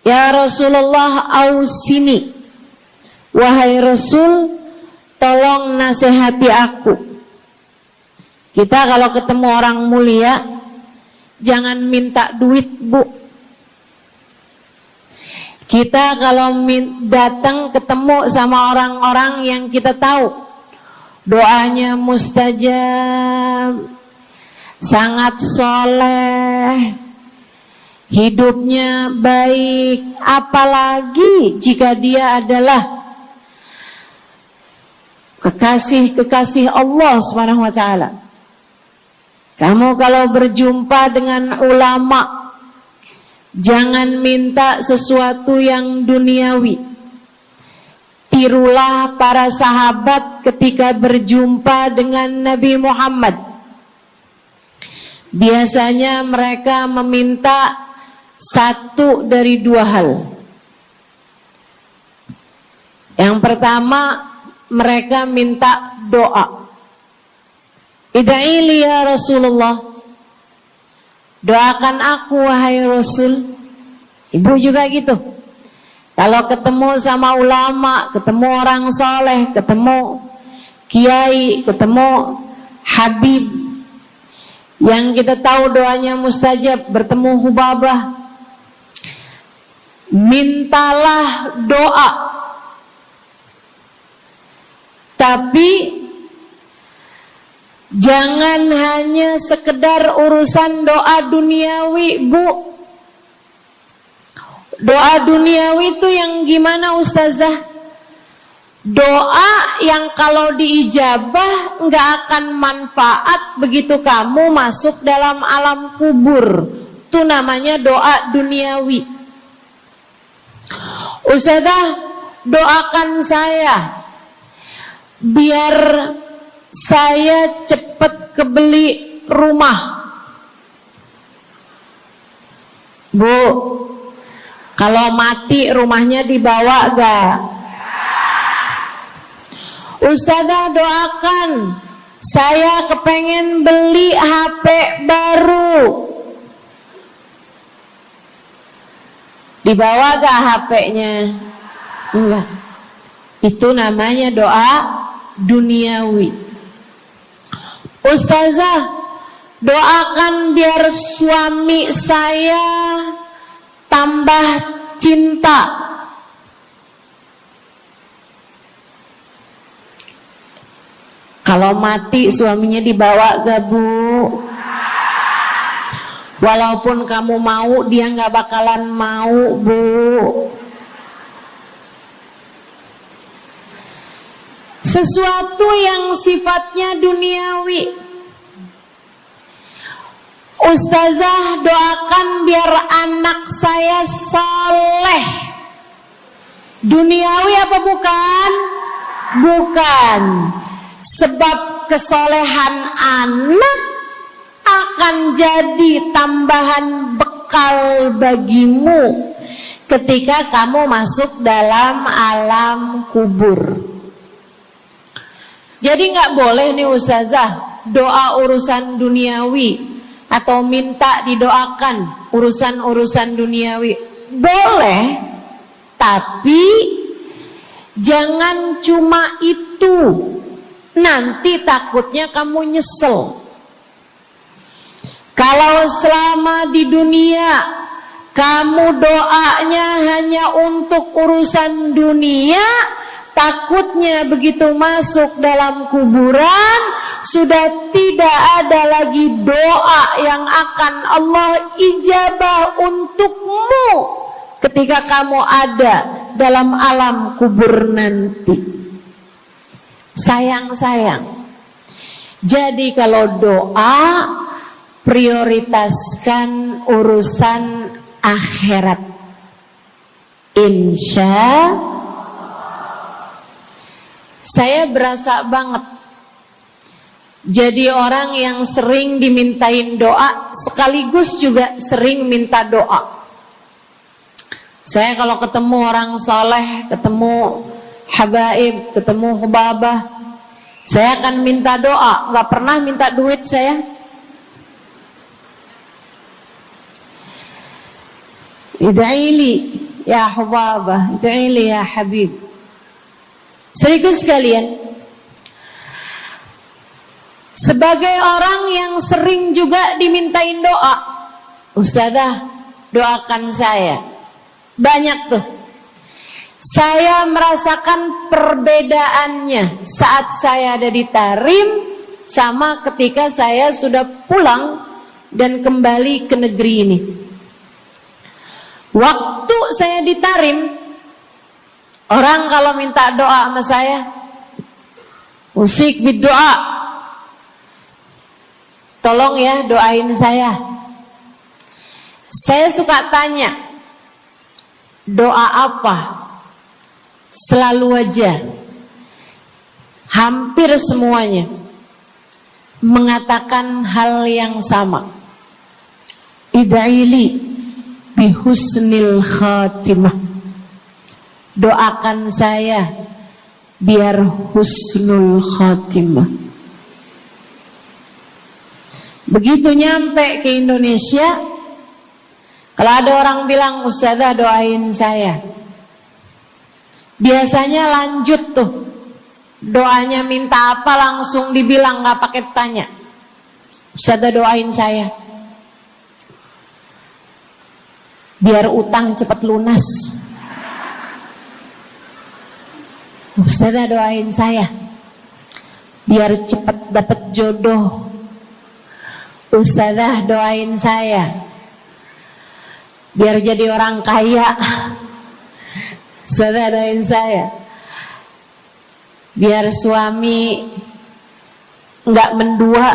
ya Rasulullah ausini, wahai Rasul tolong nasihati aku. Kita kalau ketemu orang mulia jangan minta duit, Bu. Kita kalau datang ketemu sama orang-orang yang kita tahu doanya mustajab, sangat soleh, hidupnya baik, apalagi jika dia adalah kekasih-kekasih Allah Subhanahu wa taala. Kamu kalau berjumpa dengan ulama, jangan minta sesuatu yang duniawi. Tirulah para sahabat ketika berjumpa dengan Nabi Muhammad. Biasanya mereka meminta satu dari dua hal. Yang pertama, mereka minta doa. Ida'ili ya Rasulullah, doakan aku wahai Rasul. Ibu juga gitu. Kalau ketemu sama ulama, ketemu orang soleh, ketemu kiai, ketemu habib yang kita tahu doanya mustajab, bertemu hubabah, mintalah doa. Tapi jangan hanya sekedar urusan doa duniawi, Bu. Doa duniawi itu yang gimana, Ustazah? Doa yang kalau diijabah nggak akan manfaat begitu kamu masuk dalam alam kubur. Itu namanya doa duniawi. Ustazah, doakan saya biar saya cepat kebeli rumah. Bu, kalau mati rumahnya dibawa gak? Ustazah, doakan saya kepengen beli HP baru. Dibawa gak HP-nya? Enggak. Itu namanya doa duniawi. Ustazah, Doakan biar suami saya tambah cinta. Kalau mati suaminya dibawa gak, Bu? Walaupun kamu mau, dia gak bakalan mau, Bu. Sesuatu yang sifatnya duniawi. Ustazah, doakan biar anak saya soleh. Duniawi apa bukan? Bukan. Sebab kesolehan anak akan jadi tambahan bekal bagimu ketika kamu masuk dalam alam kubur. Jadi gak boleh nih ustazah doa urusan duniawi atau minta didoakan urusan-urusan duniawi. Boleh, tapi jangan cuma itu. Nanti takutnya kamu nyesel. Kalau selama di dunia kamu doanya hanya untuk urusan dunia, takutnya begitu masuk dalam kuburan sudah tidak ada lagi doa yang akan Allah ijabah untukmu ketika kamu ada dalam alam kubur nanti. Sayang. Jadi kalau doa, prioritaskan urusan akhirat. Insya saya berasa banget jadi orang yang sering dimintain doa, sekaligus juga sering minta doa. Saya kalau ketemu orang soleh, ketemu habaib, ketemu hubabah, saya akan minta doa, gak pernah minta duit saya. Ida'ili ya hubabah, ida'ili ya habib. Serius sekalian, sebagai orang yang sering juga dimintain doa, ustazah doakan saya. Banyak tuh. Saya merasakan perbedaannya saat saya ada di Tarim sama ketika saya sudah pulang dan kembali ke negeri ini. Waktu saya di Tarim, orang kalau minta doa sama saya, usik berdoa, tolong ya doain saya. Saya suka tanya, doa apa? Selalu aja, hampir semuanya mengatakan hal yang sama. Ida'ili bihusnil khatimah. Doakan saya biar husnul khatimah. Begitu nyampe ke Indonesia, kalau ada orang bilang, ustazah doain saya, biasanya lanjut tuh, doanya minta apa langsung dibilang, gak pakai tanya. Ustazah doain saya biar utang cepat lunas. Ustazah doain saya biar cepat dapat jodoh. Ustazah doain saya biar jadi orang kaya. Ustazah doain saya biar suami nggak mendua.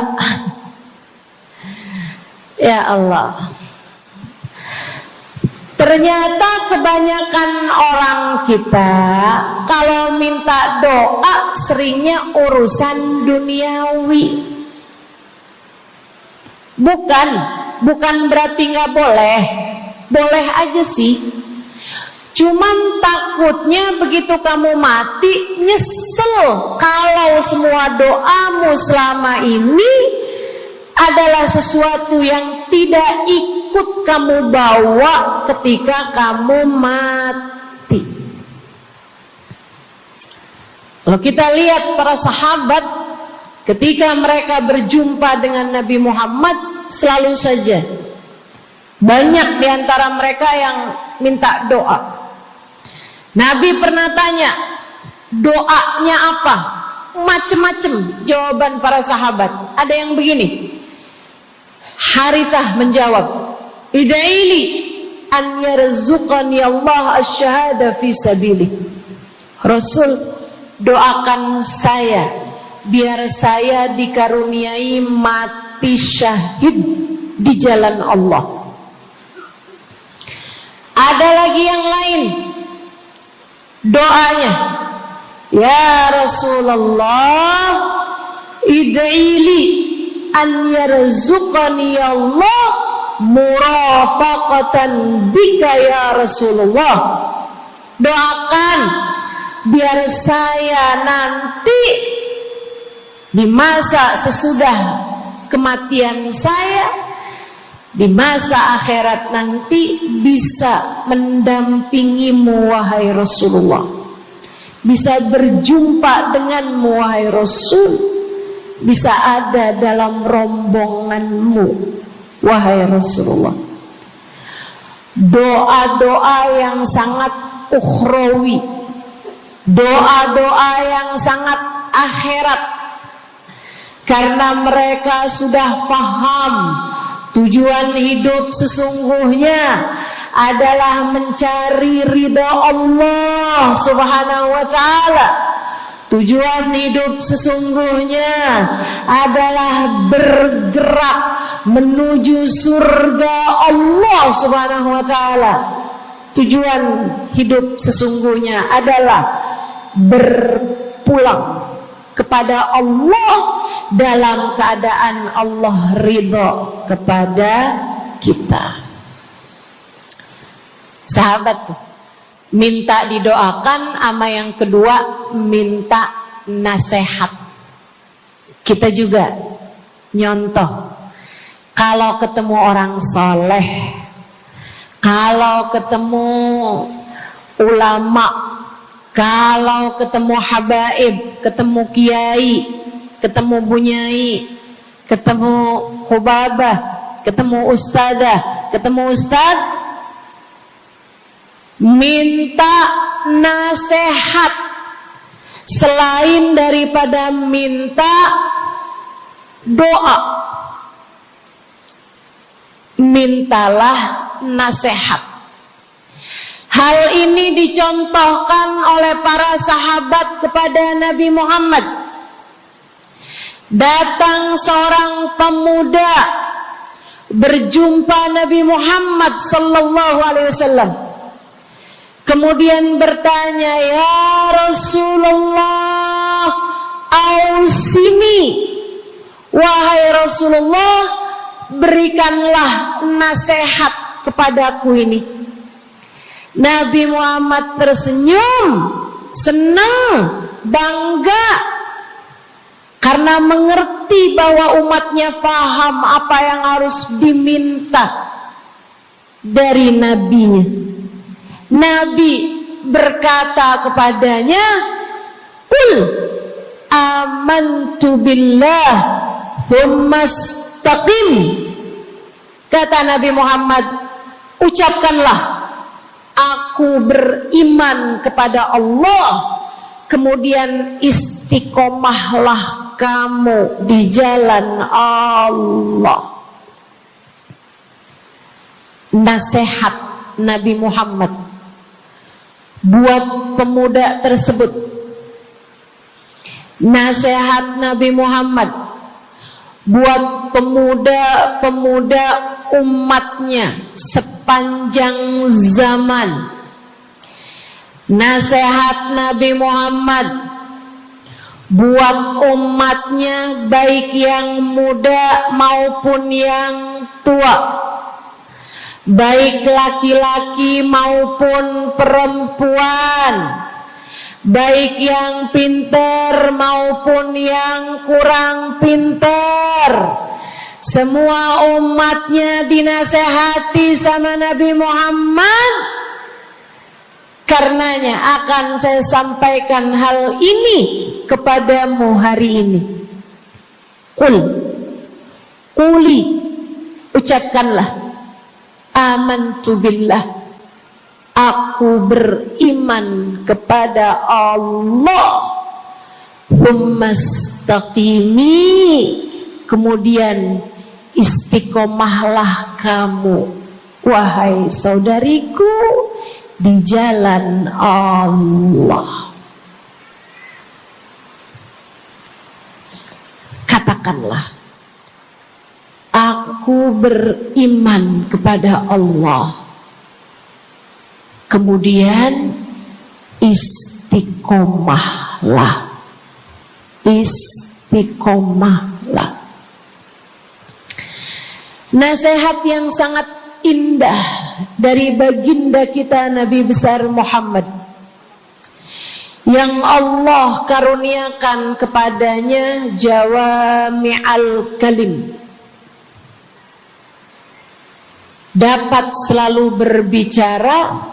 Ya Allah, ternyata kebanyakan orang kita kalau minta doa seringnya urusan duniawi. Bukan berarti nggak boleh, boleh aja sih. Cuman takutnya begitu kamu mati nyesel kalau semua doamu selama ini adalah sesuatu yang tidak ikut kamu bawa ketika kamu mati. Kalau kita lihat para sahabat ketika mereka berjumpa dengan Nabi Muhammad, selalu saja banyak di antara mereka yang minta doa. Nabi pernah tanya, doanya apa? Macem-macem jawaban para sahabat. Ada yang begini, Harithah menjawab, ida'ili an yarzuqani Allah asyhada fi sabilih. Rasul, doakan saya biar saya dikaruniai mati syahid di jalan Allah. Ada lagi yang lain doanya, ya Rasulullah, id'ili an yarzuqani Allah murafaqatan bika ya Rasulullah. Doakan biar saya nanti di masa sesudah kematian saya, di masa akhirat nanti bisa mendampingimu wahai Rasulullah, bisa berjumpa denganmu wahai Rasul, bisa ada dalam rombonganmu wahai Rasulullah. Doa-doa yang sangat ukhrawi, doa-doa yang sangat akhirat, karena mereka sudah faham tujuan hidup sesungguhnya adalah mencari ridha Allah Subhanahu wa ta'ala. Tujuan hidup sesungguhnya adalah bergerak menuju surga Allah Subhanahu wa ta'ala. Tujuan hidup sesungguhnya adalah berpulang kepada Allah dalam keadaan Allah ridha kepada kita. Sahabat tuh minta didoakan, sama yang kedua minta nasihat. Kita juga nyontoh, kalau ketemu orang soleh, kalau ketemu ulama, kalau ketemu habaib, ketemu kiai, ketemu bunyai, ketemu hubabah, ketemu ustadzah, ketemu ustad, minta nasihat. Selain daripada minta doa, mintalah nasihat. Hal ini dicontohkan oleh para sahabat kepada Nabi Muhammad. Datang seorang pemuda berjumpa Nabi Muhammad sallallahu alaihi wasallam. Kemudian bertanya, ya Rasulullah, ausini, wahai Rasulullah, berikanlah nasihat kepadaku ini. Nabi Muhammad tersenyum, senang, bangga, karena mengerti bahwa umatnya faham apa yang harus diminta dari nabinya. Nabi berkata kepadanya, "Qul amantu billah tsumma istaqim." Kata Nabi Muhammad, ucapkanlah, aku beriman kepada Allah, kemudian istiqomahlah kamu di jalan Allah. Nasihat Nabi Muhammad buat pemuda tersebut, nasihat Nabi Muhammad buat pemuda-pemuda umatnya sepanjang zaman, nasihat Nabi Muhammad buat umatnya baik yang muda maupun yang tua, baik laki-laki maupun perempuan, baik yang pintar maupun yang kurang pintar. Semua umatnya dinasehati sama Nabi Muhammad. Karenanya akan saya sampaikan hal ini kepadamu hari ini. Quli, ucapkanlah, amantu billah, aku beriman kepada Allah. Tsumastaqimi, kemudian istiqomahlah kamu, wahai saudariku, di jalan Allah. Katakanlah, aku beriman kepada Allah. Kemudian istiqomahlah. Istiqomahlah. Nasihat yang sangat indah dari baginda kita Nabi besar Muhammad, yang Allah karuniakan kepadanya jawami'al kalim, dapat selalu berbicara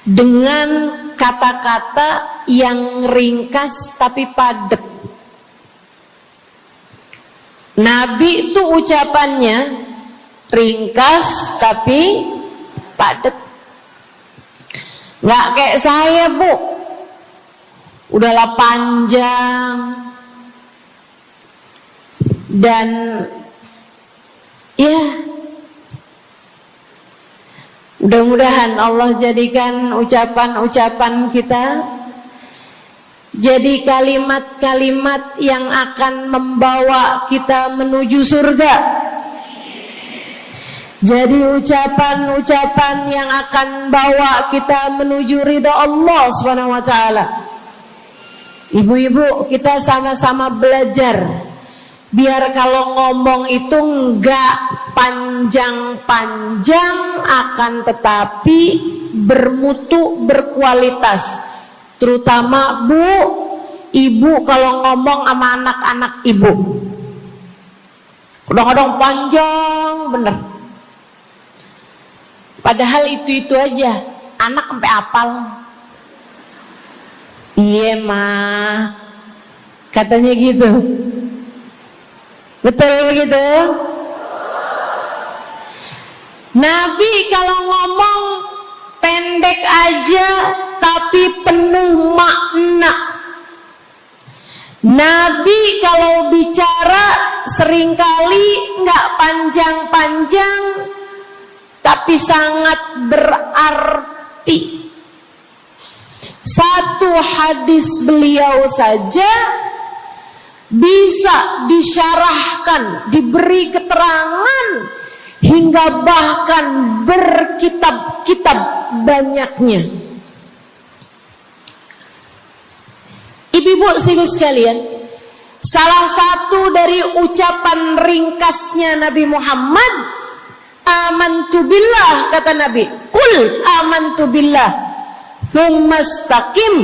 dengan kata-kata yang ringkas tapi padat. Nabi itu ucapannya ringkas tapi padat. Nggak kayak saya, Bu, udahlah panjang dan ya, mudah-mudahan Allah jadikan ucapan-ucapan kita jadi kalimat-kalimat yang akan membawa kita menuju surga. Jadi ucapan-ucapan yang akan bawa kita menuju ridha Allah Subhanahu wa taala. Ibu-ibu, kita sama-sama belajar biar kalau ngomong itu enggak panjang-panjang, akan tetapi bermutu, berkualitas. Terutama Bu, ibu kalau ngomong sama anak-anak ibu, kadang-kadang panjang bener. Padahal itu aja, anak sampai hafal. Iya mah, katanya gitu. Betul gitu? Nabi kalau ngomong pendek aja tapi penuh makna. Nabi kalau bicara seringkali nggak panjang-panjang tapi sangat berarti. Satu hadis beliau saja bisa disyarahkan, diberi keterangan, hingga bahkan berkitab-kitab banyaknya. Ibu-ibu sekalian, salah satu dari ucapan ringkasnya Nabi Muhammad, amantu billah, kata Nabi, qul amantu billah, tsumastaqim,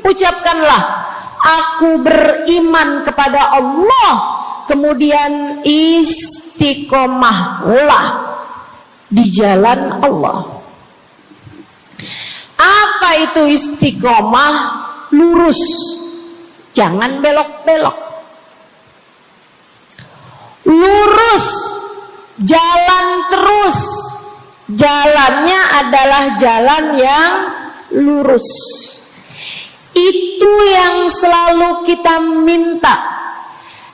ucapkanlah, aku beriman kepada Allah, kemudian istiqomahlah di jalan Allah. Apa itu istiqomah? Lurus, jangan belok-belok. Lurus, jalan terus. Jalannya adalah jalan yang lurus. Itu yang selalu kita minta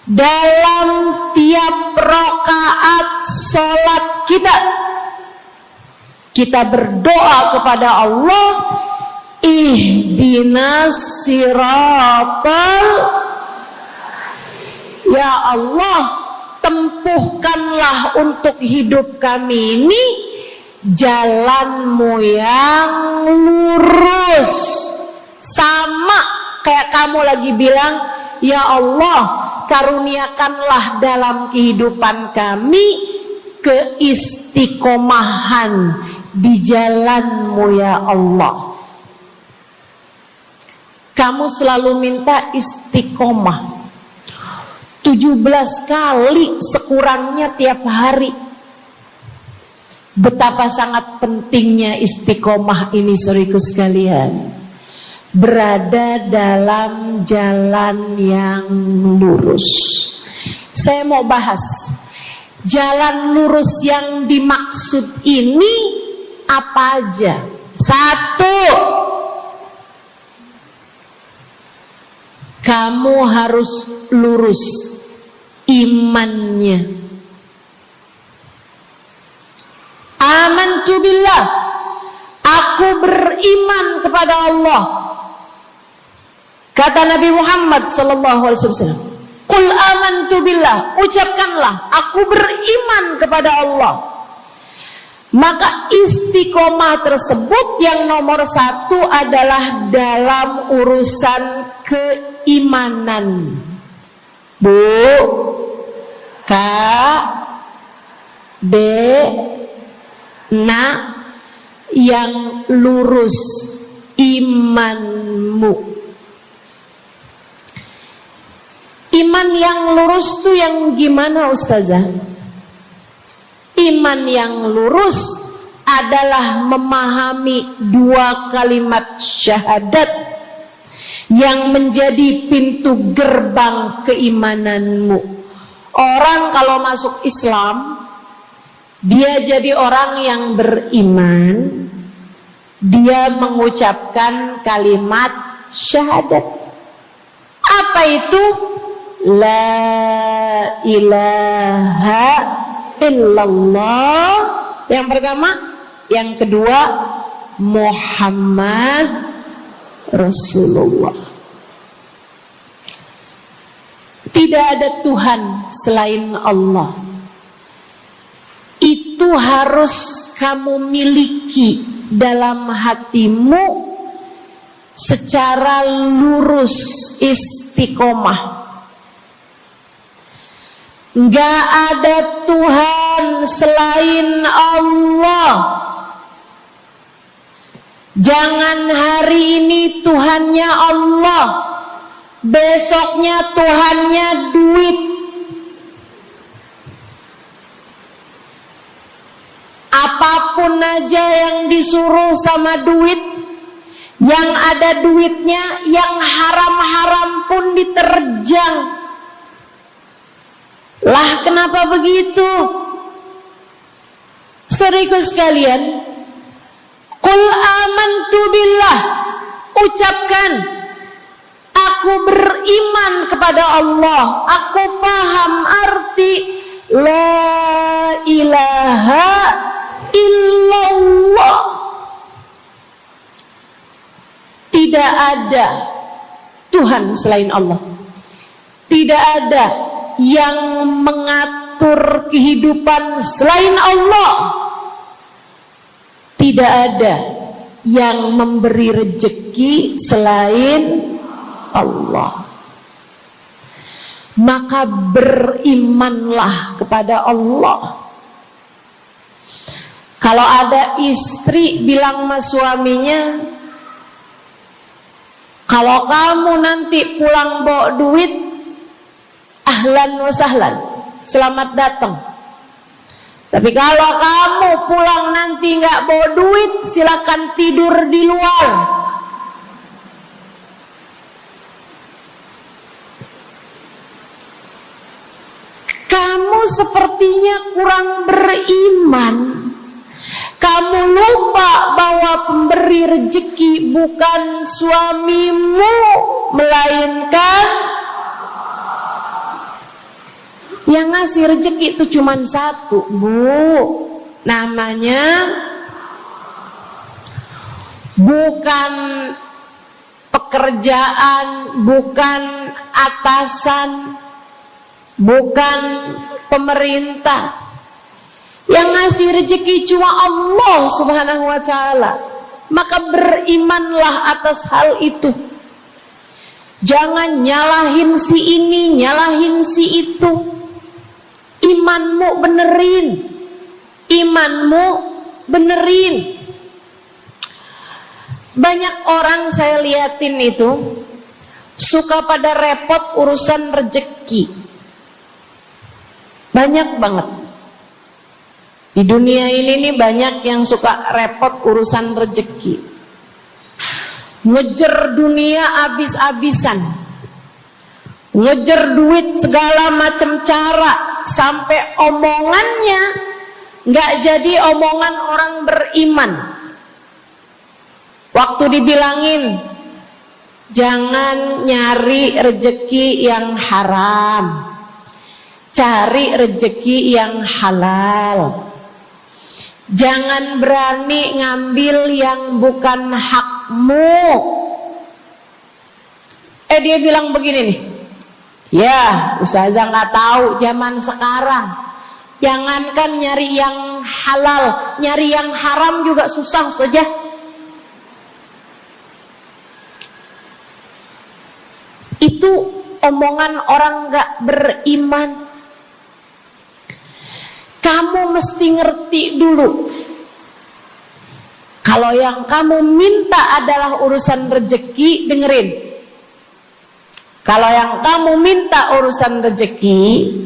dalam tiap rakaat sholat kita. Kita berdoa kepada Allah, ihdinas siratal, ya Allah, tempuhkanlah untuk hidup kami ini jalanmu yang lurus. Sama kayak kamu lagi bilang, ya Allah, karuniakanlah dalam kehidupan kami keistiqomahan di jalanmu ya Allah. Kamu selalu minta istiqomah 17 kali sekurangnya tiap hari. Betapa sangat pentingnya istiqomah ini, saudaraku sekalian. berada dalam jalan yang lurus. Saya mau bahas jalan lurus yang dimaksud ini apa aja. Satu, kamu harus lurus imannya. Amantu billah, aku beriman kepada Allah. Kata Nabi Muhammad sallallahu alaihi wasallam, "Qul amantu billah," ucapkanlah, aku beriman kepada Allah. Maka istiqomah tersebut yang nomor satu adalah dalam urusan keimanan. Bu, Kak, Dek, Nak, yang lurus imanmu. Iman yang lurus tuh yang gimana, Ustazah? Iman yang lurus adalah memahami dua kalimat syahadat yang menjadi pintu gerbang keimananmu. Orang kalau masuk Islam, dia jadi orang yang beriman, dia mengucapkan kalimat syahadat. Apa itu? La ilaha illallah. Yang pertama. Yang kedua, Muhammad Rasulullah. Tidak ada Tuhan selain Allah. Itu harus kamu miliki dalam hatimu secara lurus, istiqomah. Gak ada Tuhan selain Allah. Jangan hari ini Tuhannya Allah, besoknya Tuhannya duit. Apapun aja yang disuruh sama duit, yang ada duitnya, yang haram-haram pun diterjang. Lah kenapa begitu? Saudaraku sekalian, Qul amantu billah, ucapkan, aku beriman kepada Allah. Aku faham arti la ilaha illallah. Tidak ada Tuhan selain Allah. Tidak ada yang mengatur kehidupan selain Allah. Tidak ada yang memberi rezeki selain Allah. Maka berimanlah kepada Allah. Kalau ada istri bilang sama suaminya, kalau kamu nanti pulang bawa duit, ahlan wa sahlan, selamat datang. Tapi kalau kamu pulang nanti nggak bawa duit, silakan tidur di luar. Kamu sepertinya kurang beriman. Kamu lupa bahwa pemberi rezeki bukan suamimu, melainkan yang ngasih rezeki itu cuma satu, Bu. Namanya bukan pekerjaan, bukan atasan, bukan pemerintah. Yang ngasih rezeki cuma Allah Subhanahu wa ta'ala. Maka berimanlah atas hal itu. Jangan nyalahin si ini, nyalahin si itu. Imanmu benerin. Imanmu benerin. Banyak orang saya liatin itu suka pada repot urusan rezeki. Banyak banget. Di dunia ini nih banyak yang suka repot urusan rezeki. ngejar dunia abis-abisan, ngejar duit segala macam cara, sampai omongannya nggak jadi omongan orang beriman. Waktu dibilangin jangan nyari rejeki yang haram, cari rejeki yang halal. Jangan berani ngambil yang bukan hakmu. Dia bilang begini nih, ya ustazah nggak tahu zaman sekarang, jangankan nyari yang halal, nyari yang haram juga susah saja. Itu omongan orang nggak beriman. Kamu mesti ngerti dulu, kalau yang kamu minta adalah urusan rezeki, dengerin. Kalau yang kamu minta urusan rezeki,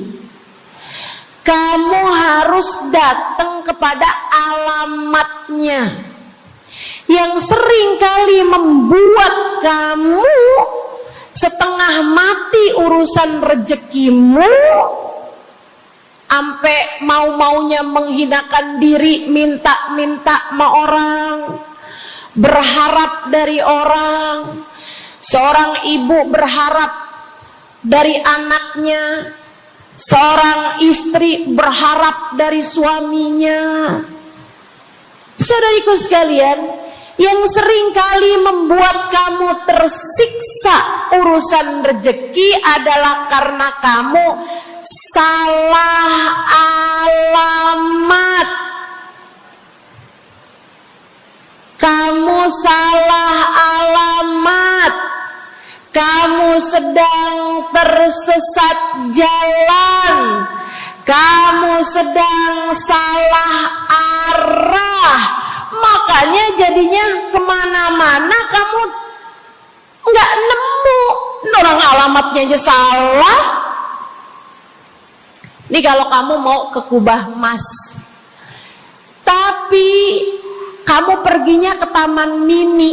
kamu harus datang kepada alamatnya. Yang sering kali membuat kamu setengah mati urusan rezekimu, sampai mau-maunya menghinakan diri, minta-minta sama orang, berharap dari orang. Seorang ibu berharap dari anaknya, seorang istri berharap dari suaminya. Saudariku sekalian, yang sering kali membuat kamu tersiksa urusan rezeki adalah karena kamu salah alamat. Kamu salah alamat. Kamu sedang tersesat jalan. Kamu sedang salah arah. Makanya jadinya kemana-mana kamu nggak nemu. Orang alamatnya aja salah. Ini kalau kamu mau ke Kubah Mas, tapi kamu perginya ke Taman Mini,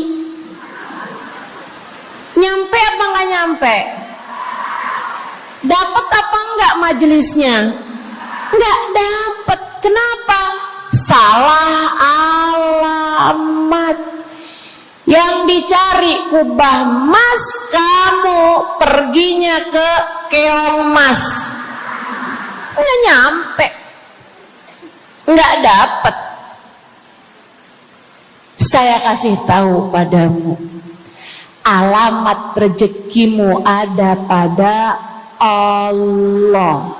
nyampe apa nggak nyampe? Dapat apa enggak majelisnya? Nggak dapat. Kenapa? Salah alamat. Yang dicari Kubah Mas, kamu perginya ke Keong Mas. Nggak nyampe, nggak dapat. Saya kasih tahu padamu, alamat rezekimu ada pada Allah.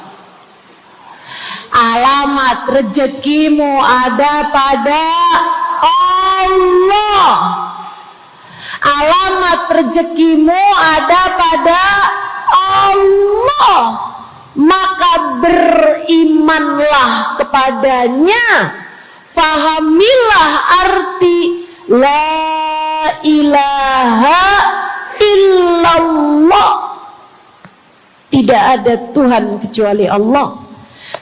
Alamat rezekimu ada pada Allah. Alamat rezekimu ada pada Allah. Maka berimanlah kepadanya, fahamilah arti la ilaha illallah. Tidak ada Tuhan kecuali Allah.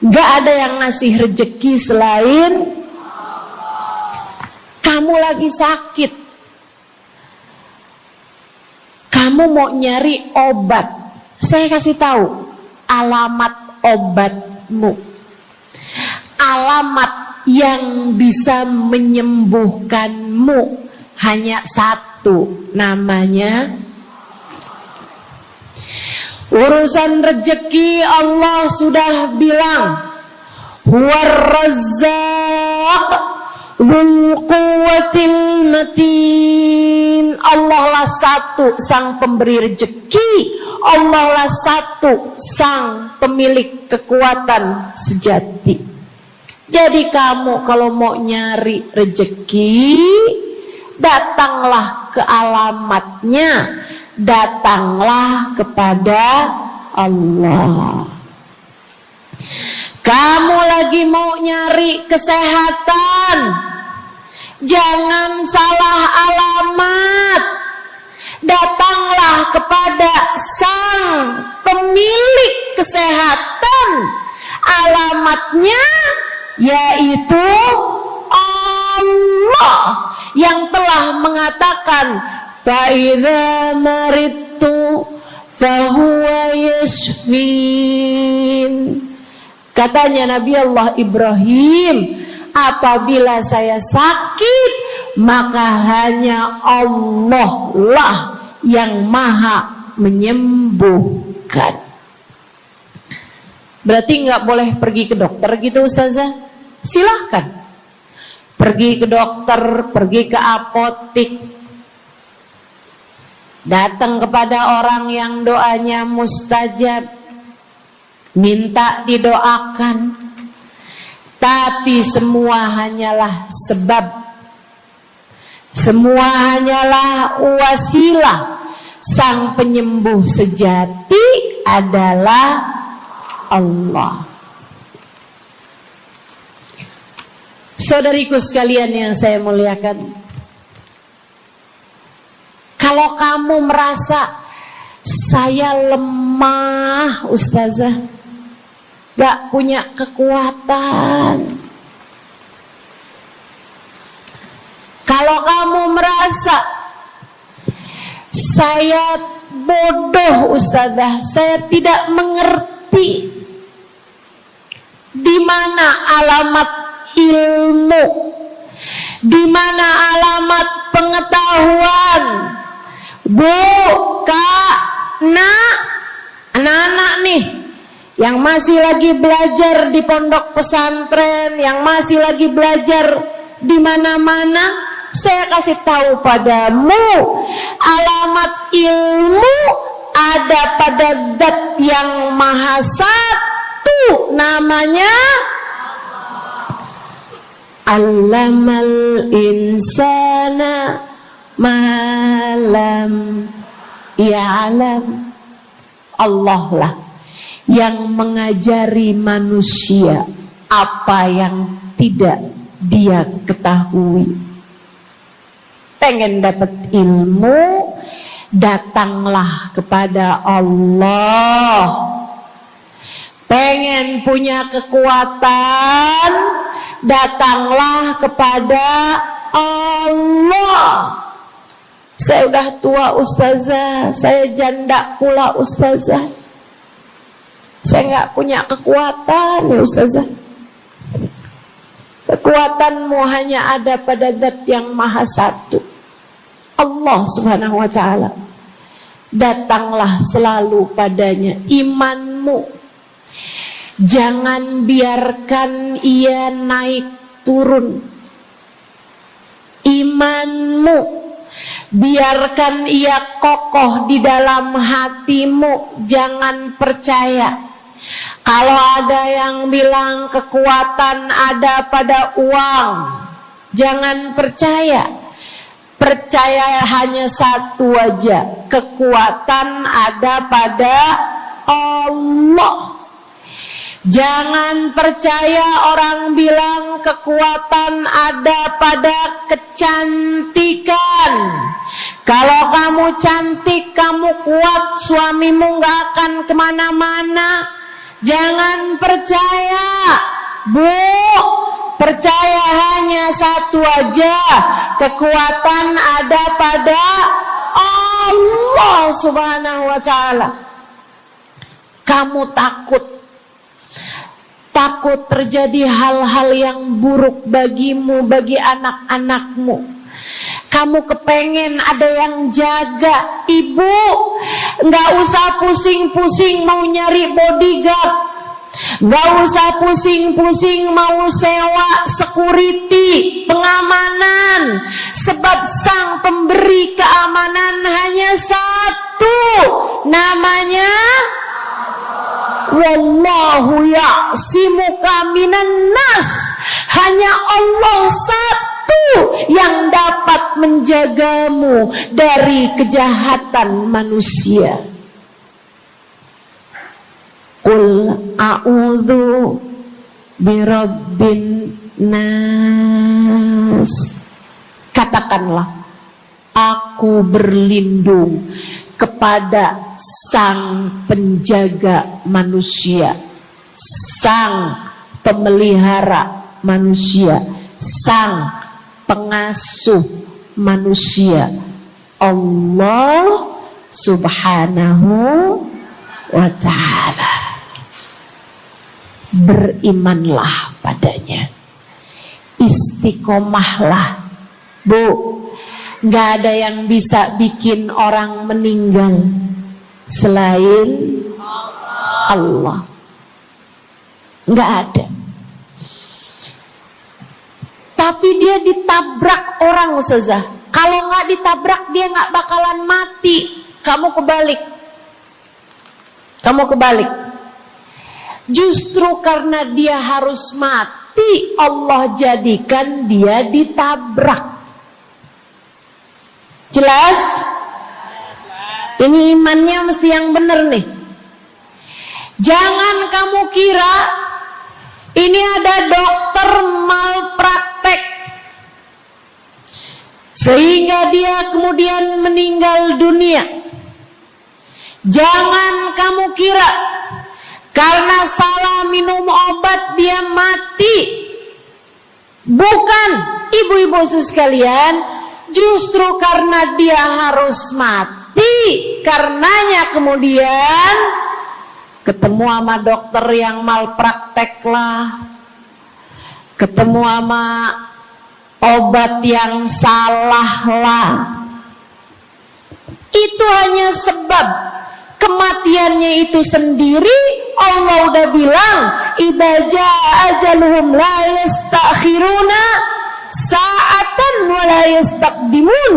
Gak ada yang ngasih rezeki selain kamu. Lagi sakit, kamu mau nyari obat, saya kasih tahu alamat obatmu. Alamat yang bisa menyembuhkanmu hanya satu, namanya urusan rezeki. Allah sudah bilang, huwar razzaq dzul quwwatil matin. Allah lah satu sang pemberi rezeki. Allah lah satu sang pemilik kekuatan sejati. Jadi kamu kalau mau nyari rezeki, datanglah ke alamatnya, datanglah kepada Allah. Kamu lagi mau nyari kesehatan, jangan salah alamat. Datanglah kepada sang pemilik kesehatan. Alamatnya yaitu Allah yang telah mengatakan, fa idza maridtu fa huwa yashfin. Katanya Nabi Allah Ibrahim, apabila saya sakit, maka hanya Allah lah yang maha menyembuhkan. Berarti nggak boleh pergi ke dokter gitu Ustazah? Silahkan pergi ke dokter, pergi ke apotik, datang kepada orang yang doanya mustajab, minta didoakan. Tapi semua hanyalah sebab, semua hanyalah wasilah. Sang penyembuh sejati adalah Allah. Saudariku sekalian yang saya muliakan, kalau kamu merasa saya lemah Ustazah, gak punya kekuatan, kalau kamu merasa saya bodoh Ustazah, saya tidak mengerti di mana alamat ilmu, di mana alamat pengetahuan. Bu, Kak, Nak, anak-anak nih yang masih lagi belajar di pondok pesantren, yang masih lagi belajar di mana-mana, saya kasih tahu padamu, alamat ilmu ada pada Zat yang Maha Satu, namanya Allamal insana malam ya'lam. Allah lah yang mengajari manusia apa yang tidak dia ketahui. Pengen dapat ilmu, datanglah kepada Allah. Pengen punya kekuatan, datanglah kepada Allah. Saya udah tua Ustazah, saya janda pula Ustazah, saya nggak punya kekuatan ya Ustazah. Kekuatanmu hanya ada pada Zat yang Maha Satu, Allah Subhanahu wa Ta'ala. Datanglah selalu padanya. Imanmu jangan biarkan ia naik turun. Imanmu biarkan ia kokoh di dalam hatimu. Jangan percaya kalau ada yang bilang kekuatan ada pada uang. Jangan percaya. Percaya hanya satu aja, kekuatan ada pada Allah. Jangan percaya orang bilang kekuatan ada pada kecantikan. Kalau kamu cantik, kamu kuat, suamimu gak akan kemana-mana. Jangan percaya, Bu. Percaya hanya satu aja, kekuatan ada pada Allah Subhanahu wa Ta'ala. Kamu takut terjadi hal-hal yang buruk bagimu, bagi anak-anakmu. Kamu kepengen ada yang jaga. Ibu, gak usah pusing-pusing mau nyari bodyguard, gak usah pusing-pusing mau sewa security, pengamanan. Sebab sang pemberi keamanan hanya satu, namanya Wallahu ya'simuka minan nas. Hanya Allah satu yang dapat menjagamu dari kejahatan manusia. Qul a'udzu birabbin nas. Katakanlah, aku berlindung kepada sang penjaga manusia, sang pemelihara manusia, sang pengasuh manusia. Allah Subhanahu wa ta'ala. Berimanlah padanya, istiqomahlah. Bu, gak ada yang bisa bikin orang meninggal selain Allah. Gak ada. Tapi dia ditabrak orang, Ustazah. Kalau gak ditabrak dia gak bakalan mati. Kamu kebalik. Justru karena dia harus mati, Allah jadikan dia ditabrak. Jelas? Ini imannya mesti yang benar nih. Jangan kamu kira ini ada dokter malpraktek sehingga dia kemudian meninggal dunia. Jangan kamu kira karena salah minum obat dia mati. Bukan, ibu-ibu sekalian, justru karena dia harus mati, karenanya kemudian ketemu sama dokter yang malpraktek lah, ketemu sama obat yang salah lah. Itu hanya sebab kematiannya itu sendiri. Allah udah bilang, idza jaa ajaluhum la yastakhiruna sa'atan wa la yastaqdimun.